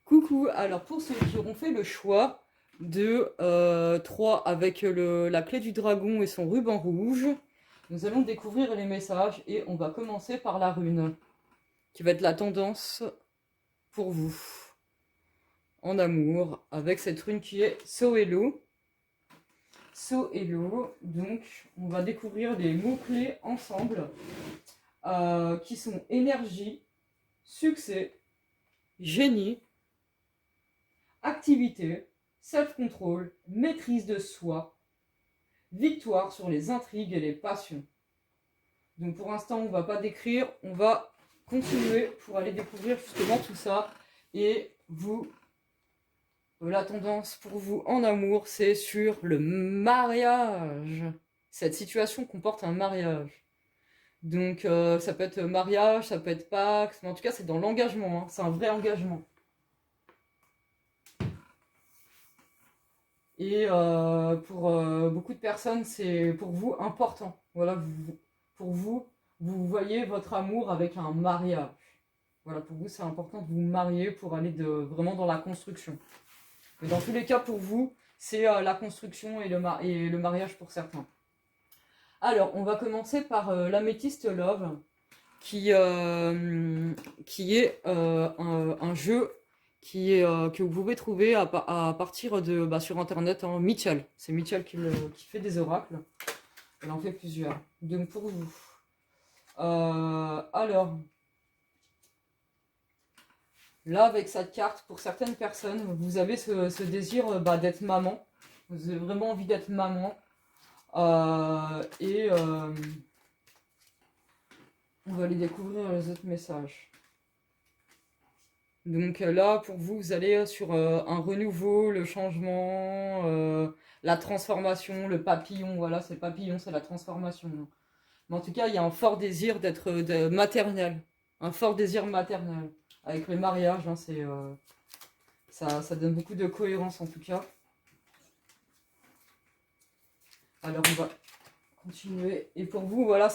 Coucou, alors pour ceux qui auront fait le choix de 3 avec la clé du dragon et son ruban rouge, nous allons découvrir les messages et on va commencer par la rune, qui va être la tendance pour vous en amour, avec cette rune qui est So Hello. So Hello, donc on va découvrir les mots-clés ensemble, qui sont énergie, succès, génie, activité, self-control, maîtrise de soi, victoire sur les intrigues et les passions. Donc pour l'instant, on ne va pas décrire, on va continuer pour aller découvrir justement tout ça. Et vous, la tendance pour vous en amour, c'est sur le mariage. Cette situation comporte un mariage. Donc ça peut être mariage, ça peut être Pax, mais en tout cas c'est dans l'engagement, hein. C'est un vrai engagement. Et pour beaucoup de personnes, c'est pour vous important. Voilà, pour vous, vous voyez votre amour avec un mariage. Voilà, pour vous, c'est important de vous marier pour aller vraiment dans la construction. Mais dans tous les cas, pour vous, c'est la construction et le mariage pour certains. Alors, on va commencer par l'Amethyst Love, qui est un jeu que vous pouvez trouver à partir de sur internet, hein, Mitchell. C'est Mitchell qui fait des oracles. Elle en fait plusieurs. Donc pour vous. Alors, là avec cette carte, pour certaines personnes, vous avez ce désir d'être maman. Vous avez vraiment envie d'être maman. On va aller découvrir les autres messages. Donc là, pour vous, vous allez sur un renouveau, le changement, la transformation, le papillon. Voilà, c'est le papillon, c'est la transformation. Mais en tout cas, il y a un fort désir d'être maternel. Un fort désir maternel. Avec le mariage, hein, ça donne beaucoup de cohérence en tout cas. Alors on va continuer. Et pour vous, voilà,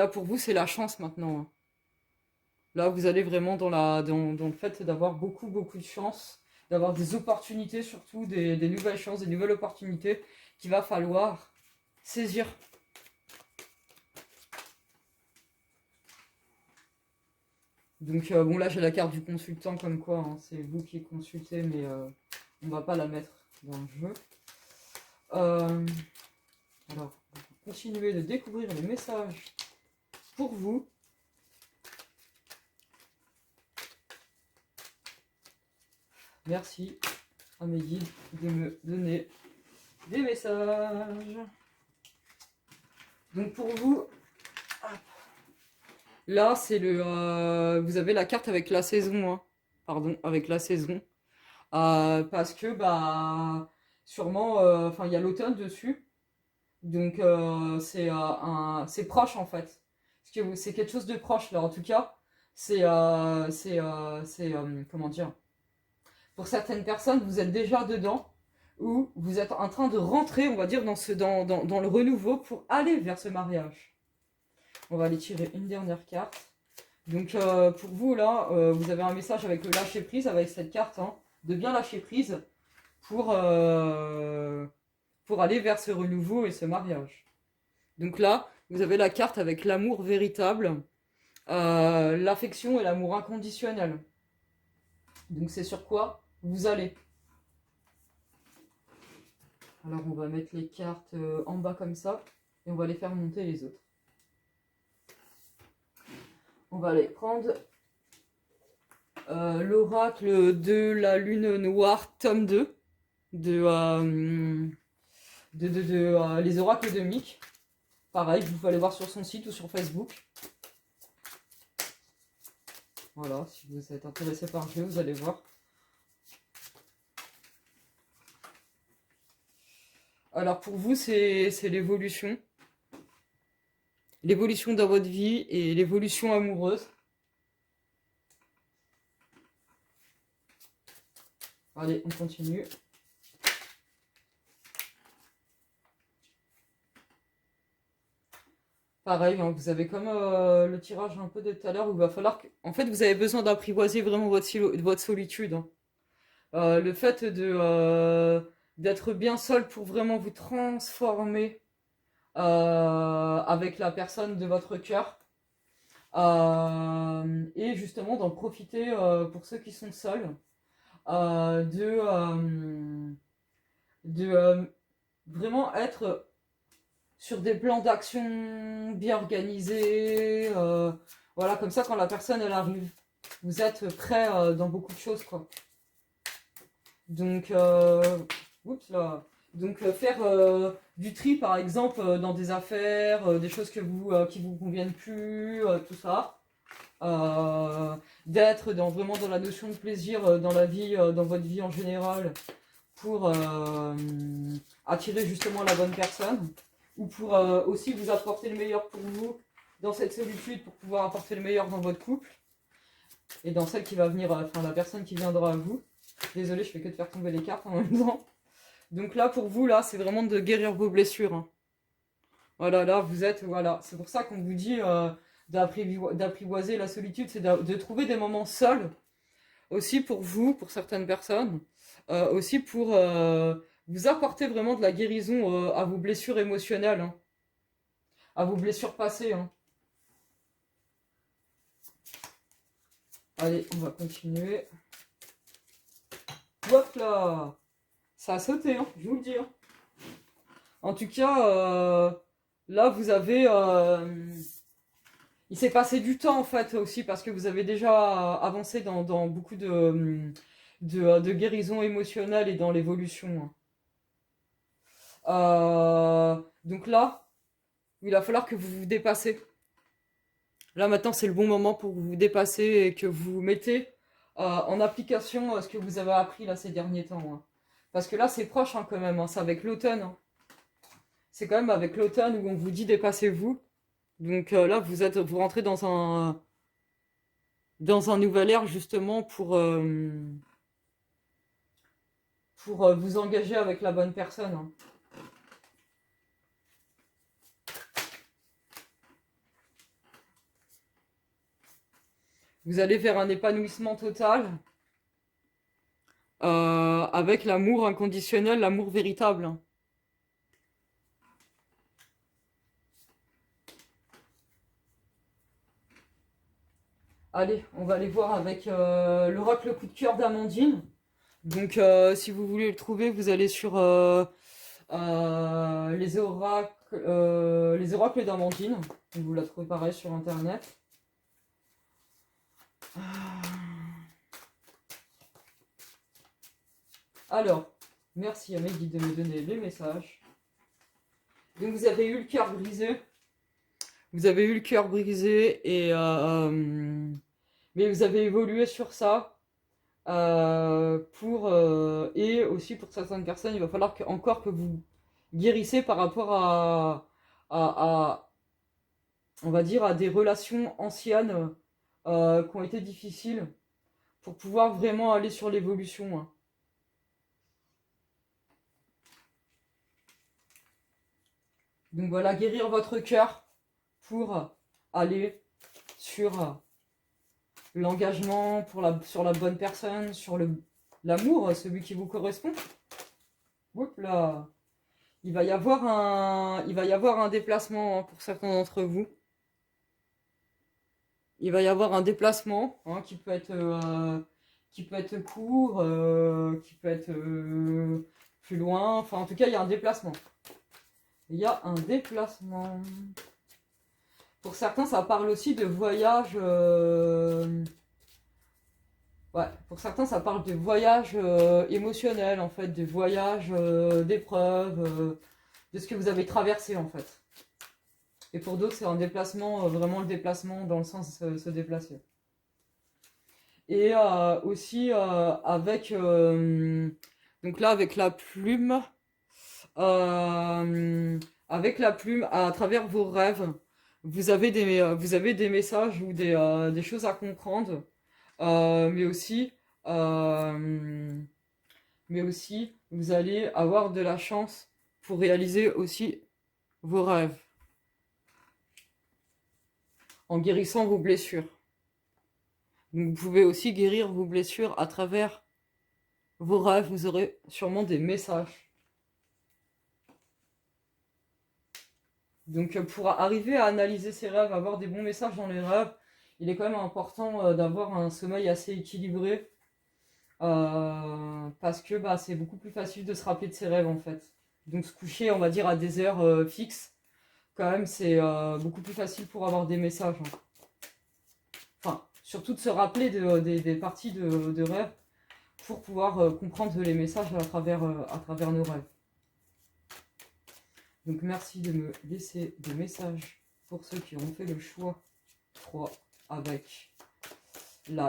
pour vous, c'est la chance maintenant, hein. Là, vous allez vraiment dans le fait d'avoir beaucoup de chance, d'avoir des opportunités, surtout des nouvelles chances, des nouvelles opportunités qu'il va falloir saisir. Donc bon, là j'ai la carte du consultant comme quoi, hein, c'est vous qui consultez, mais on va pas la mettre dans le jeu. Alors, continuez de découvrir les messages pour vous. Merci à mes guides de me donner des messages. Donc pour vous, là c'est vous avez la carte avec la saison, hein. Pardon, avec la saison. Parce que sûrement, il y a l'automne dessus. Donc c'est proche en fait. Parce que c'est quelque chose de proche là. En tout cas, c'est comment dire. Pour certaines personnes, vous êtes déjà dedans, ou vous êtes en train de rentrer, on va dire, dans le renouveau pour aller vers ce mariage. On va aller tirer une dernière carte. Donc pour vous, là, vous avez un message avec le lâcher prise, avec cette carte, hein, de bien lâcher prise pour aller vers ce renouveau et ce mariage. Donc là, vous avez la carte avec l'amour véritable, l'affection et l'amour inconditionnel. Donc c'est sur quoi vous allez. Alors on va mettre les cartes en bas comme ça et on va les faire monter les autres. On va aller prendre l'oracle de la lune noire tome 2. les oracles de Mick. Pareil, vous pouvez aller voir sur son site ou sur Facebook. Voilà, si vous êtes intéressé par le jeu, vous allez voir. Alors pour vous, c'est l'évolution. L'évolution dans votre vie et l'évolution amoureuse. Allez, on continue. Pareil, hein, vous avez comme le tirage un peu de tout à l'heure où il va falloir que... En fait, vous avez besoin d'apprivoiser vraiment votre solitude. Hein. Le fait d'être bien seul pour vraiment vous transformer avec la personne de votre cœur. Et justement d'en profiter pour ceux qui sont seuls. De vraiment être sur des plans d'action bien organisés. Voilà, comme ça, quand la personne, elle arrive, vous êtes prêt dans beaucoup de choses, quoi. Donc, oups là. Donc faire du tri par exemple dans des affaires, des choses qui vous conviennent plus, tout ça. D'être vraiment dans la notion de plaisir dans la vie, dans votre vie en général, pour attirer justement la bonne personne, ou pour aussi vous apporter le meilleur pour vous dans cette solitude, pour pouvoir apporter le meilleur dans votre couple, et dans celle qui va venir, enfin la personne qui viendra à vous. Désolée, je fais que de faire tomber les cartes en même temps. Donc là, pour vous, là, c'est vraiment de guérir vos blessures. Hein. Voilà, là, vous êtes... Voilà, c'est pour ça qu'on vous dit d'apprivoiser la solitude, c'est de trouver des moments seuls, aussi pour vous, pour certaines personnes, aussi pour vous apporter vraiment de la guérison à vos blessures émotionnelles, hein, à vos blessures passées. Hein. Allez, on va continuer. Hop là! Ça a sauté, hein, je vous le dis. Hein. En tout cas, là, vous avez... il s'est passé du temps, en fait, aussi, parce que vous avez déjà avancé dans beaucoup de guérison émotionnelle et dans l'évolution. Hein. Donc là, il va falloir que vous vous dépassez. Là, maintenant, c'est le bon moment pour vous dépasser et que vous mettez en application ce que vous avez appris là ces derniers temps. Hein. Parce que là, c'est proche hein, quand même, hein, c'est avec l'automne. Hein. C'est quand même avec l'automne où on vous dit dépassez-vous. Donc là, vous rentrez dans un nouvel ère justement pour vous engager avec la bonne personne. Hein. Vous allez vers un épanouissement total avec l'amour inconditionnel, l'amour véritable. Hein. Allez, on va aller voir avec l'oracle coup de cœur d'Amandine. Donc, si vous voulez le trouver, vous allez sur les oracles d'Amandine. Vous la trouvez pareil sur internet. Alors, merci à mes guides de me donner les messages. Donc, vous avez eu le cœur brisé. Vous avez eu le cœur brisé et mais vous avez évolué sur ça. Et aussi pour certaines personnes, il va falloir encore que vous guérissez par rapport à, on va dire, à des relations anciennes qui ont été difficiles pour pouvoir vraiment aller sur l'évolution. Hein. Donc voilà, guérir votre cœur pour aller sur l'engagement, sur la bonne personne, sur l'amour, celui qui vous correspond. Oups là. Il va y avoir un déplacement hein, pour certains d'entre vous. Il va y avoir un déplacement hein, qui peut être court, qui peut être plus loin. Enfin, en tout cas, il y a un déplacement. Il y a un déplacement. Pour certains, ça parle aussi de voyage. Ouais, pour certains, ça parle de voyage émotionnel, en fait, de voyage d'épreuves, de ce que vous avez traversé, en fait. Et pour d'autres, c'est un déplacement, vraiment le déplacement dans le sens de se déplacer. Et aussi donc là, avec la plume, à travers vos rêves, vous avez des messages ou des choses à comprendre, mais aussi, euh, vous allez avoir de la chance pour réaliser aussi vos rêves en guérissant vos blessures. Donc, vous pouvez aussi guérir vos blessures à travers vos rêves. Vous aurez sûrement des messages. Donc, pour arriver à analyser ses rêves, avoir des bons messages dans les rêves, il est quand même important d'avoir un sommeil assez équilibré. Parce que bah, c'est beaucoup plus facile de se rappeler de ses rêves en fait. Donc se coucher, on va dire, à des heures fixes, quand même, c'est beaucoup plus facile pour avoir des messages, hein. Enfin, surtout de se rappeler des parties de rêve pour pouvoir comprendre les messages à travers nos rêves. Donc merci de me laisser des messages pour ceux qui ont fait le choix 3 avec le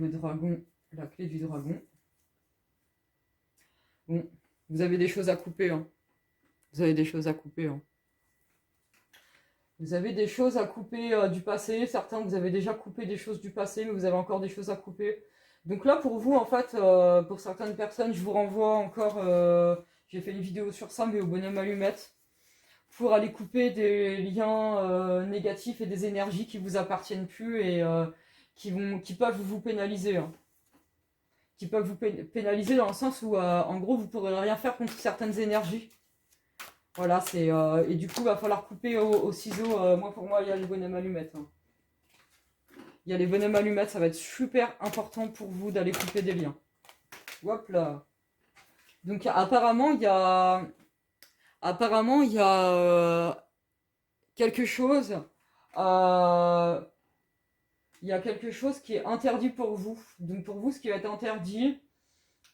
dragon, la clé du dragon. Bon, vous avez des choses à couper, hein. Vous avez des choses à couper, hein. Vous avez des choses à couper du passé. Certains, vous avez déjà coupé des choses du passé, mais vous avez encore des choses à couper. Donc là, pour vous, en fait, pour certaines personnes, je vous renvoie encore... j'ai fait une vidéo sur ça, mais au bonhomme allumette, pour aller couper des liens négatifs et des énergies qui vous appartiennent plus et qui peuvent vous pénaliser, hein. Qui peuvent vous pénaliser dans le sens où, en gros, vous ne pourrez rien faire contre certaines énergies. Voilà, et du coup, il va falloir couper au ciseau. Moi, pour moi, il y a les bonhommes allumettes, hein. Il y a les bonhommes allumettes, ça va être super important pour vous d'aller couper des liens. Hop là. Donc, apparemment, il y a quelque chose. Il y a quelque chose qui est interdit pour vous. Donc, pour vous, ce qui va être interdit,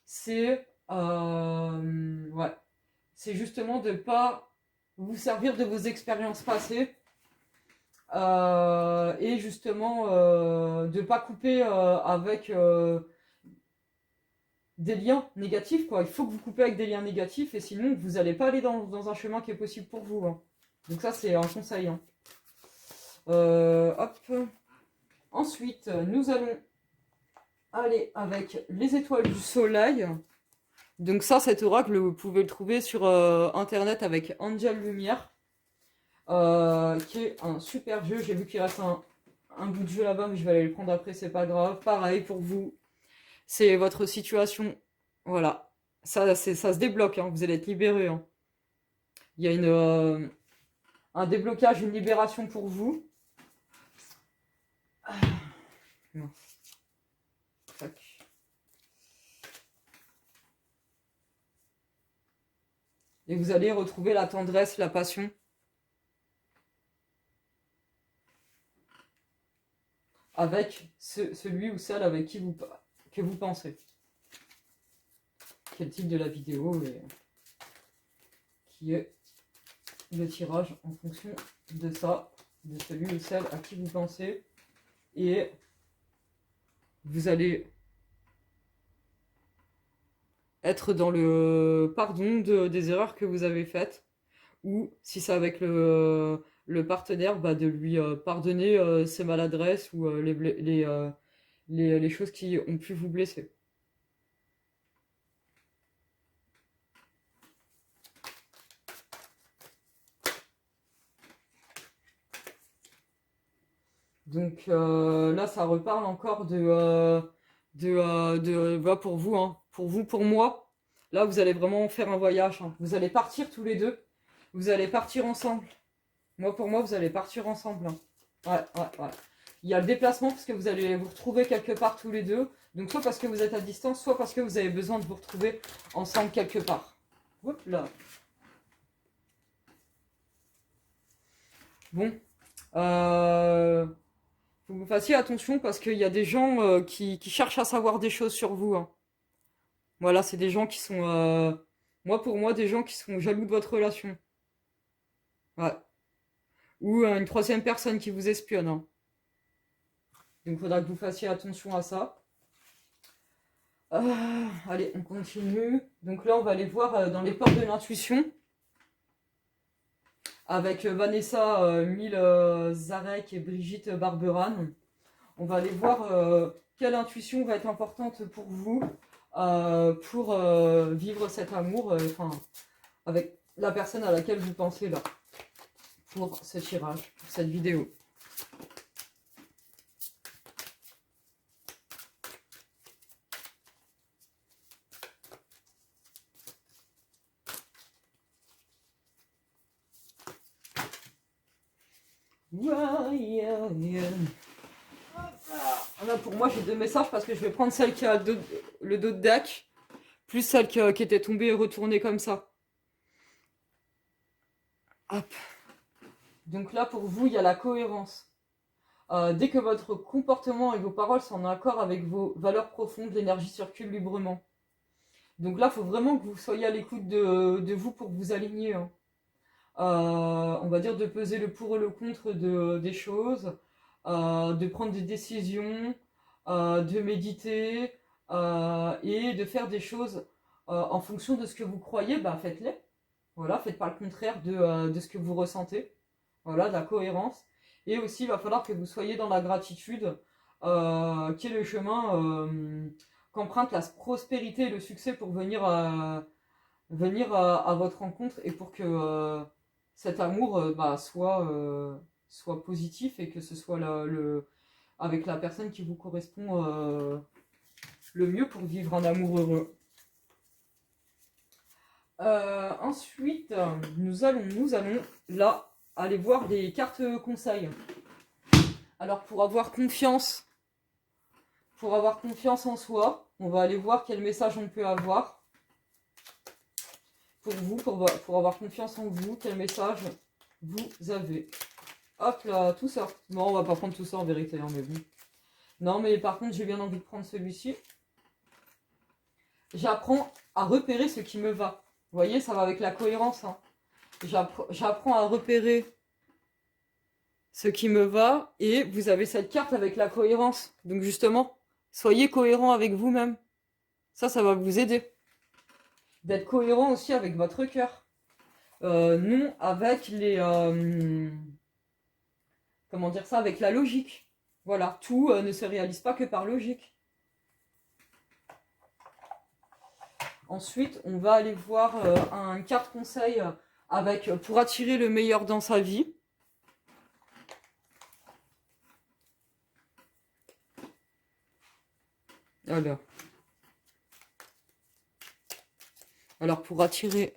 c'est ouais, c'est justement de ne pas vous servir de vos expériences passées et justement de ne pas couper avec des liens négatifs, quoi. Il faut que vous coupez avec des liens négatifs et sinon vous n'allez pas aller dans un chemin qui est possible pour vous, hein. Donc ça c'est un conseil, hein. Hop. Ensuite, nous allons aller avec les étoiles du soleil. Donc ça, cet oracle, vous pouvez le trouver sur internet avec Angel Lumière, qui est un super jeu. J'ai vu qu'il reste un bout de jeu là-bas, mais je vais aller le prendre après, c'est pas grave. Pareil pour vous, c'est votre situation, voilà. Ça se débloque, hein. Vous allez être libéré, hein. Il y a un déblocage, une libération pour vous. Non. Tac. Et vous allez retrouver la tendresse, la passion. Avec celui ou celle avec qui que vous pensez. Quel titre de la vidéo et qui est le tirage en fonction de ça, de celui ou celle à qui vous pensez. Et vous allez être dans le pardon des erreurs que vous avez faites. Ou si c'est avec le partenaire, bah, de lui pardonner ses maladresses ou les choses qui ont pu vous blesser. Donc là, ça reparle encore bah, pour vous, hein. Pour vous, pour moi. Là, vous allez vraiment faire un voyage, hein. Vous allez partir tous les deux. Vous allez partir ensemble. Moi, pour moi, vous allez partir ensemble, hein. Ouais. Il y a le déplacement parce que vous allez vous retrouver quelque part tous les deux. Donc, soit parce que vous êtes à distance, soit parce que vous avez besoin de vous retrouver ensemble quelque part. Hop là. Bon. Faut que vous fassiez attention parce qu'il y a des gens qui cherchent à savoir des choses sur vous, hein. Voilà, c'est des gens qui sont, moi pour moi, des gens qui sont jaloux de votre relation. Ouais. Ou une troisième personne qui vous espionne, hein. Donc il faudra que vous fassiez attention à ça. Allez, on continue. Donc là, on va aller voir dans les portes de l'intuition avec Vanessa Zarek et Brigitte Barberan. On va aller voir quelle intuition va être importante pour vous pour vivre cet amour avec la personne à laquelle vous pensez là pour ce tirage, pour cette vidéo. Là, pour moi, j'ai deux messages parce que je vais prendre celle qui a le dos de deck, plus celle qui était tombée et retournée comme ça. Hop. Donc là, pour vous, il y a la cohérence. Dès que votre comportement et vos paroles sont en accord avec vos valeurs profondes, l'énergie circule librement. Donc là, il faut vraiment que vous soyez à l'écoute de vous pour vous aligner, hein. On va dire de peser le pour et le contre des choses, de prendre des décisions, de méditer et de faire des choses en fonction de ce que vous croyez, bah faites-les. Voilà, faites pas le contraire de ce que vous ressentez. Voilà, de la cohérence. Et aussi, il va falloir que vous soyez dans la gratitude, qui est le chemin qu'emprunte la prospérité et le succès pour venir à votre rencontre et pour que cet amour soit positif et que ce soit avec la personne qui vous correspond le mieux pour vivre un amour heureux. Ensuite, nous allons là aller voir des cartes conseils. Alors pour avoir confiance en soi, on va aller voir quel message on peut avoir. Pour vous, pour avoir confiance en vous, quel message vous avez. Hop là, tout ça. Non, on va pas prendre tout ça en vérité, hein, mais bon. Non, mais par contre, j'ai bien envie de prendre celui-ci. J'apprends à repérer ce qui me va. Vous voyez, ça va avec la cohérence, hein. J'apprends à repérer ce qui me va et vous avez cette carte avec la cohérence. Donc justement, soyez cohérent avec vous-même. Ça va vous aider. D'être cohérent aussi avec votre cœur. Non avec comment dire ça, avec la logique. Voilà, tout ne se réalise pas que par logique. Ensuite, on va aller voir un carte conseil pour attirer le meilleur dans sa vie. Alors, pour attirer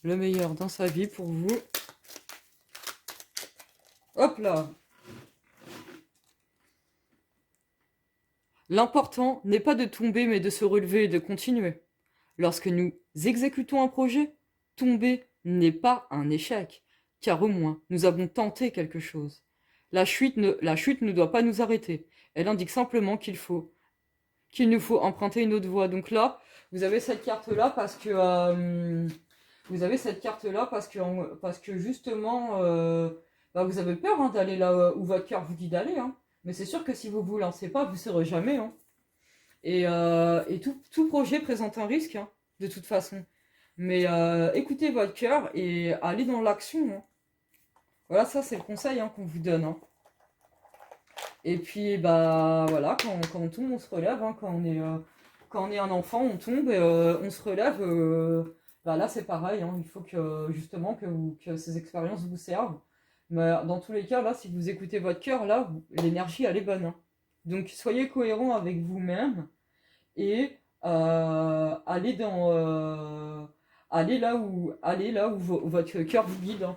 le meilleur dans sa vie, pour vous. Hop là! L'important n'est pas de tomber, mais de se relever et de continuer. Lorsque nous exécutons un projet, tomber n'est pas un échec, car au moins nous avons tenté quelque chose. La chute ne doit pas nous arrêter. Elle indique simplement qu'il nous faut emprunter une autre voie. Donc là, vous avez cette carte-là parce que parce que justement, vous avez peur, hein, d'aller là où votre cœur vous dit d'aller, hein. Mais c'est sûr que si vous vous lancez pas, vous ne saurez jamais, hein. Et tout projet présente un risque, hein, de toute façon. Mais écoutez votre cœur et allez dans l'action, hein. Voilà, ça c'est le conseil, hein, qu'on vous donne, hein. Et puis voilà, quand on tombe, on se relève, hein. Quand on est un enfant, on tombe et on se relève. Là c'est pareil, hein. Il faut que justement que ces expériences vous servent. Mais dans tous les cas, là, si vous écoutez votre cœur, là, l'énergie elle est bonne, hein. Donc soyez cohérent avec vous-même et allez là où votre cœur vous guide, hein.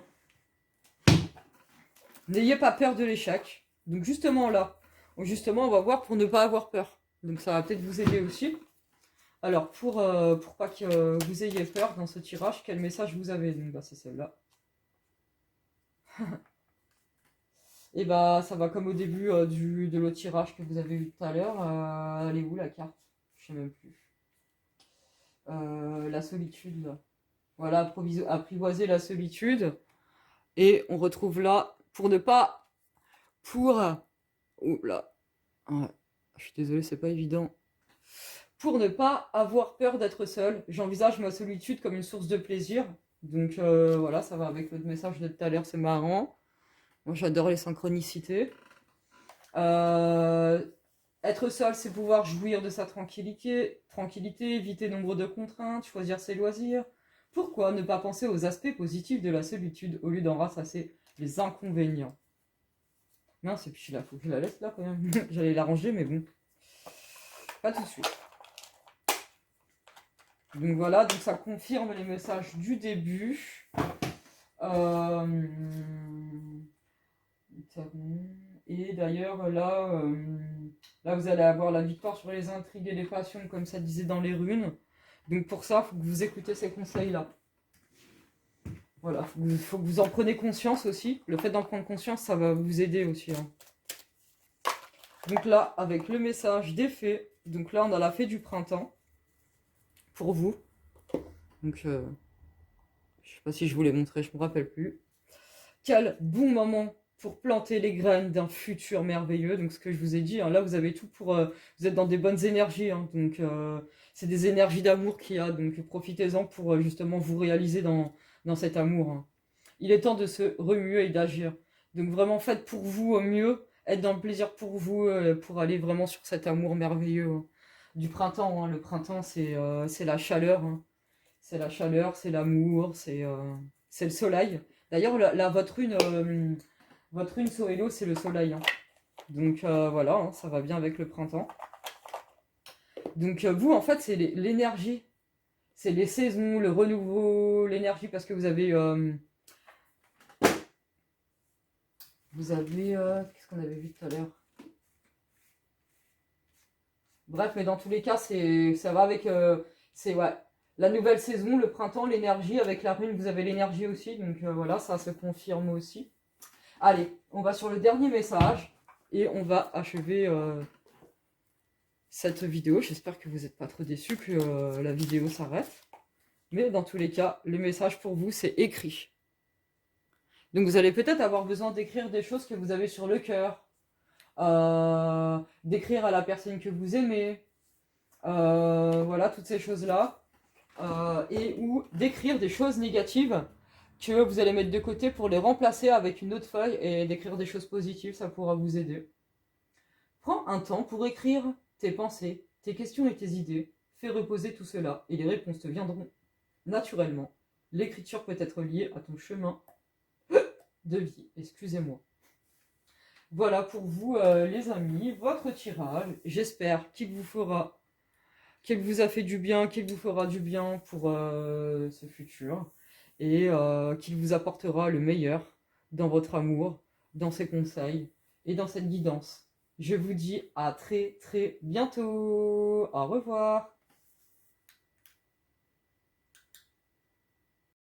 N'ayez pas peur de l'échec. Donc justement là, on va voir pour ne pas avoir peur. Donc ça va peut-être vous aider aussi. Alors pour pas que vous ayez peur dans ce tirage, quel message vous avez? Donc c'est celle-là. Et bah ça va comme au début de l'autre tirage que vous avez vu tout à l'heure. Elle est où la carte? Je sais même plus. La solitude là. Voilà, apprivoiser la solitude. Et on retrouve là, pour ne pas... Pour... Oula. Ouais. Je suis désolée, c'est pas évident. Pour ne pas avoir peur d'être seul, j'envisage ma solitude comme une source de plaisir. Donc voilà, ça va avec l'autre message de tout à l'heure, c'est marrant. Moi j'adore les synchronicités. Euh, Être seul, c'est pouvoir jouir de sa tranquillité, éviter nombre de contraintes, choisir ses loisirs. Pourquoi ne pas penser aux aspects positifs de la solitude au lieu d'en rassasser les inconvénients? Mince, et puis là, faut que je la laisse là quand même. J'allais la ranger, mais bon. Pas tout de suite. Donc voilà, donc ça confirme les messages du début. Et d'ailleurs, là, vous allez avoir la victoire sur les intrigues et les passions, comme ça disait dans les runes. Donc pour ça, il faut que vous écoutez ces conseils-là. Voilà, il faut que vous en preniez conscience aussi. Le fait d'en prendre conscience, ça va vous aider aussi. Hein. Donc là, avec le message des fées, donc là, on a la fée du printemps pour vous. Donc, je sais pas si je vous l'ai montré, je me rappelle plus. Quel bon moment pour planter les graines d'un futur merveilleux. Donc ce que je vous ai dit, hein, là vous avez tout pour... vous êtes dans des bonnes énergies, hein, donc c'est des énergies d'amour qu'il y a, donc profitez-en pour justement vous réaliser dans cet amour. Hein. Il est temps de se remuer et d'agir. Donc vraiment faites pour vous au mieux, être dans le plaisir pour vous, pour aller vraiment sur cet amour merveilleux hein, du printemps. Hein. Le printemps c'est la chaleur, hein. C'est la chaleur, c'est l'amour, c'est le soleil. D'ailleurs, là, votre rune Sohélo, c'est le soleil. Hein. Donc voilà, hein, ça va bien avec le printemps. Donc vous, en fait, c'est l'énergie. C'est les saisons, le renouveau, l'énergie, parce que vous avez... qu'est-ce qu'on avait vu tout à l'heure? Bref, mais dans tous les cas, ça va avec... c'est, ouais, la nouvelle saison, le printemps, l'énergie. Avec la rune, vous avez l'énergie aussi. Donc voilà, ça se confirme aussi. Allez, on va sur le dernier message et on va achever cette vidéo. J'espère que vous n'êtes pas trop déçus que la vidéo s'arrête. Mais dans tous les cas, le message pour vous, c'est écrit. Donc vous allez peut-être avoir besoin d'écrire des choses que vous avez sur le cœur. D'écrire à la personne que vous aimez. Voilà, toutes ces choses-là. Et ou d'écrire des choses négatives que vous allez mettre de côté pour les remplacer avec une autre feuille et d'écrire des choses positives, ça pourra vous aider. Prends un temps pour écrire tes pensées, tes questions et tes idées. Fais reposer tout cela et les réponses te viendront naturellement. L'écriture peut être liée à ton chemin de vie. Excusez-moi. Voilà pour vous, les amis, votre tirage. J'espère qu'il vous a fait du bien, qu'il vous fera du bien pour ce futur. Et qu'il vous apportera le meilleur dans votre amour, dans ses conseils et dans cette guidance. Je vous dis à très très bientôt. Au revoir.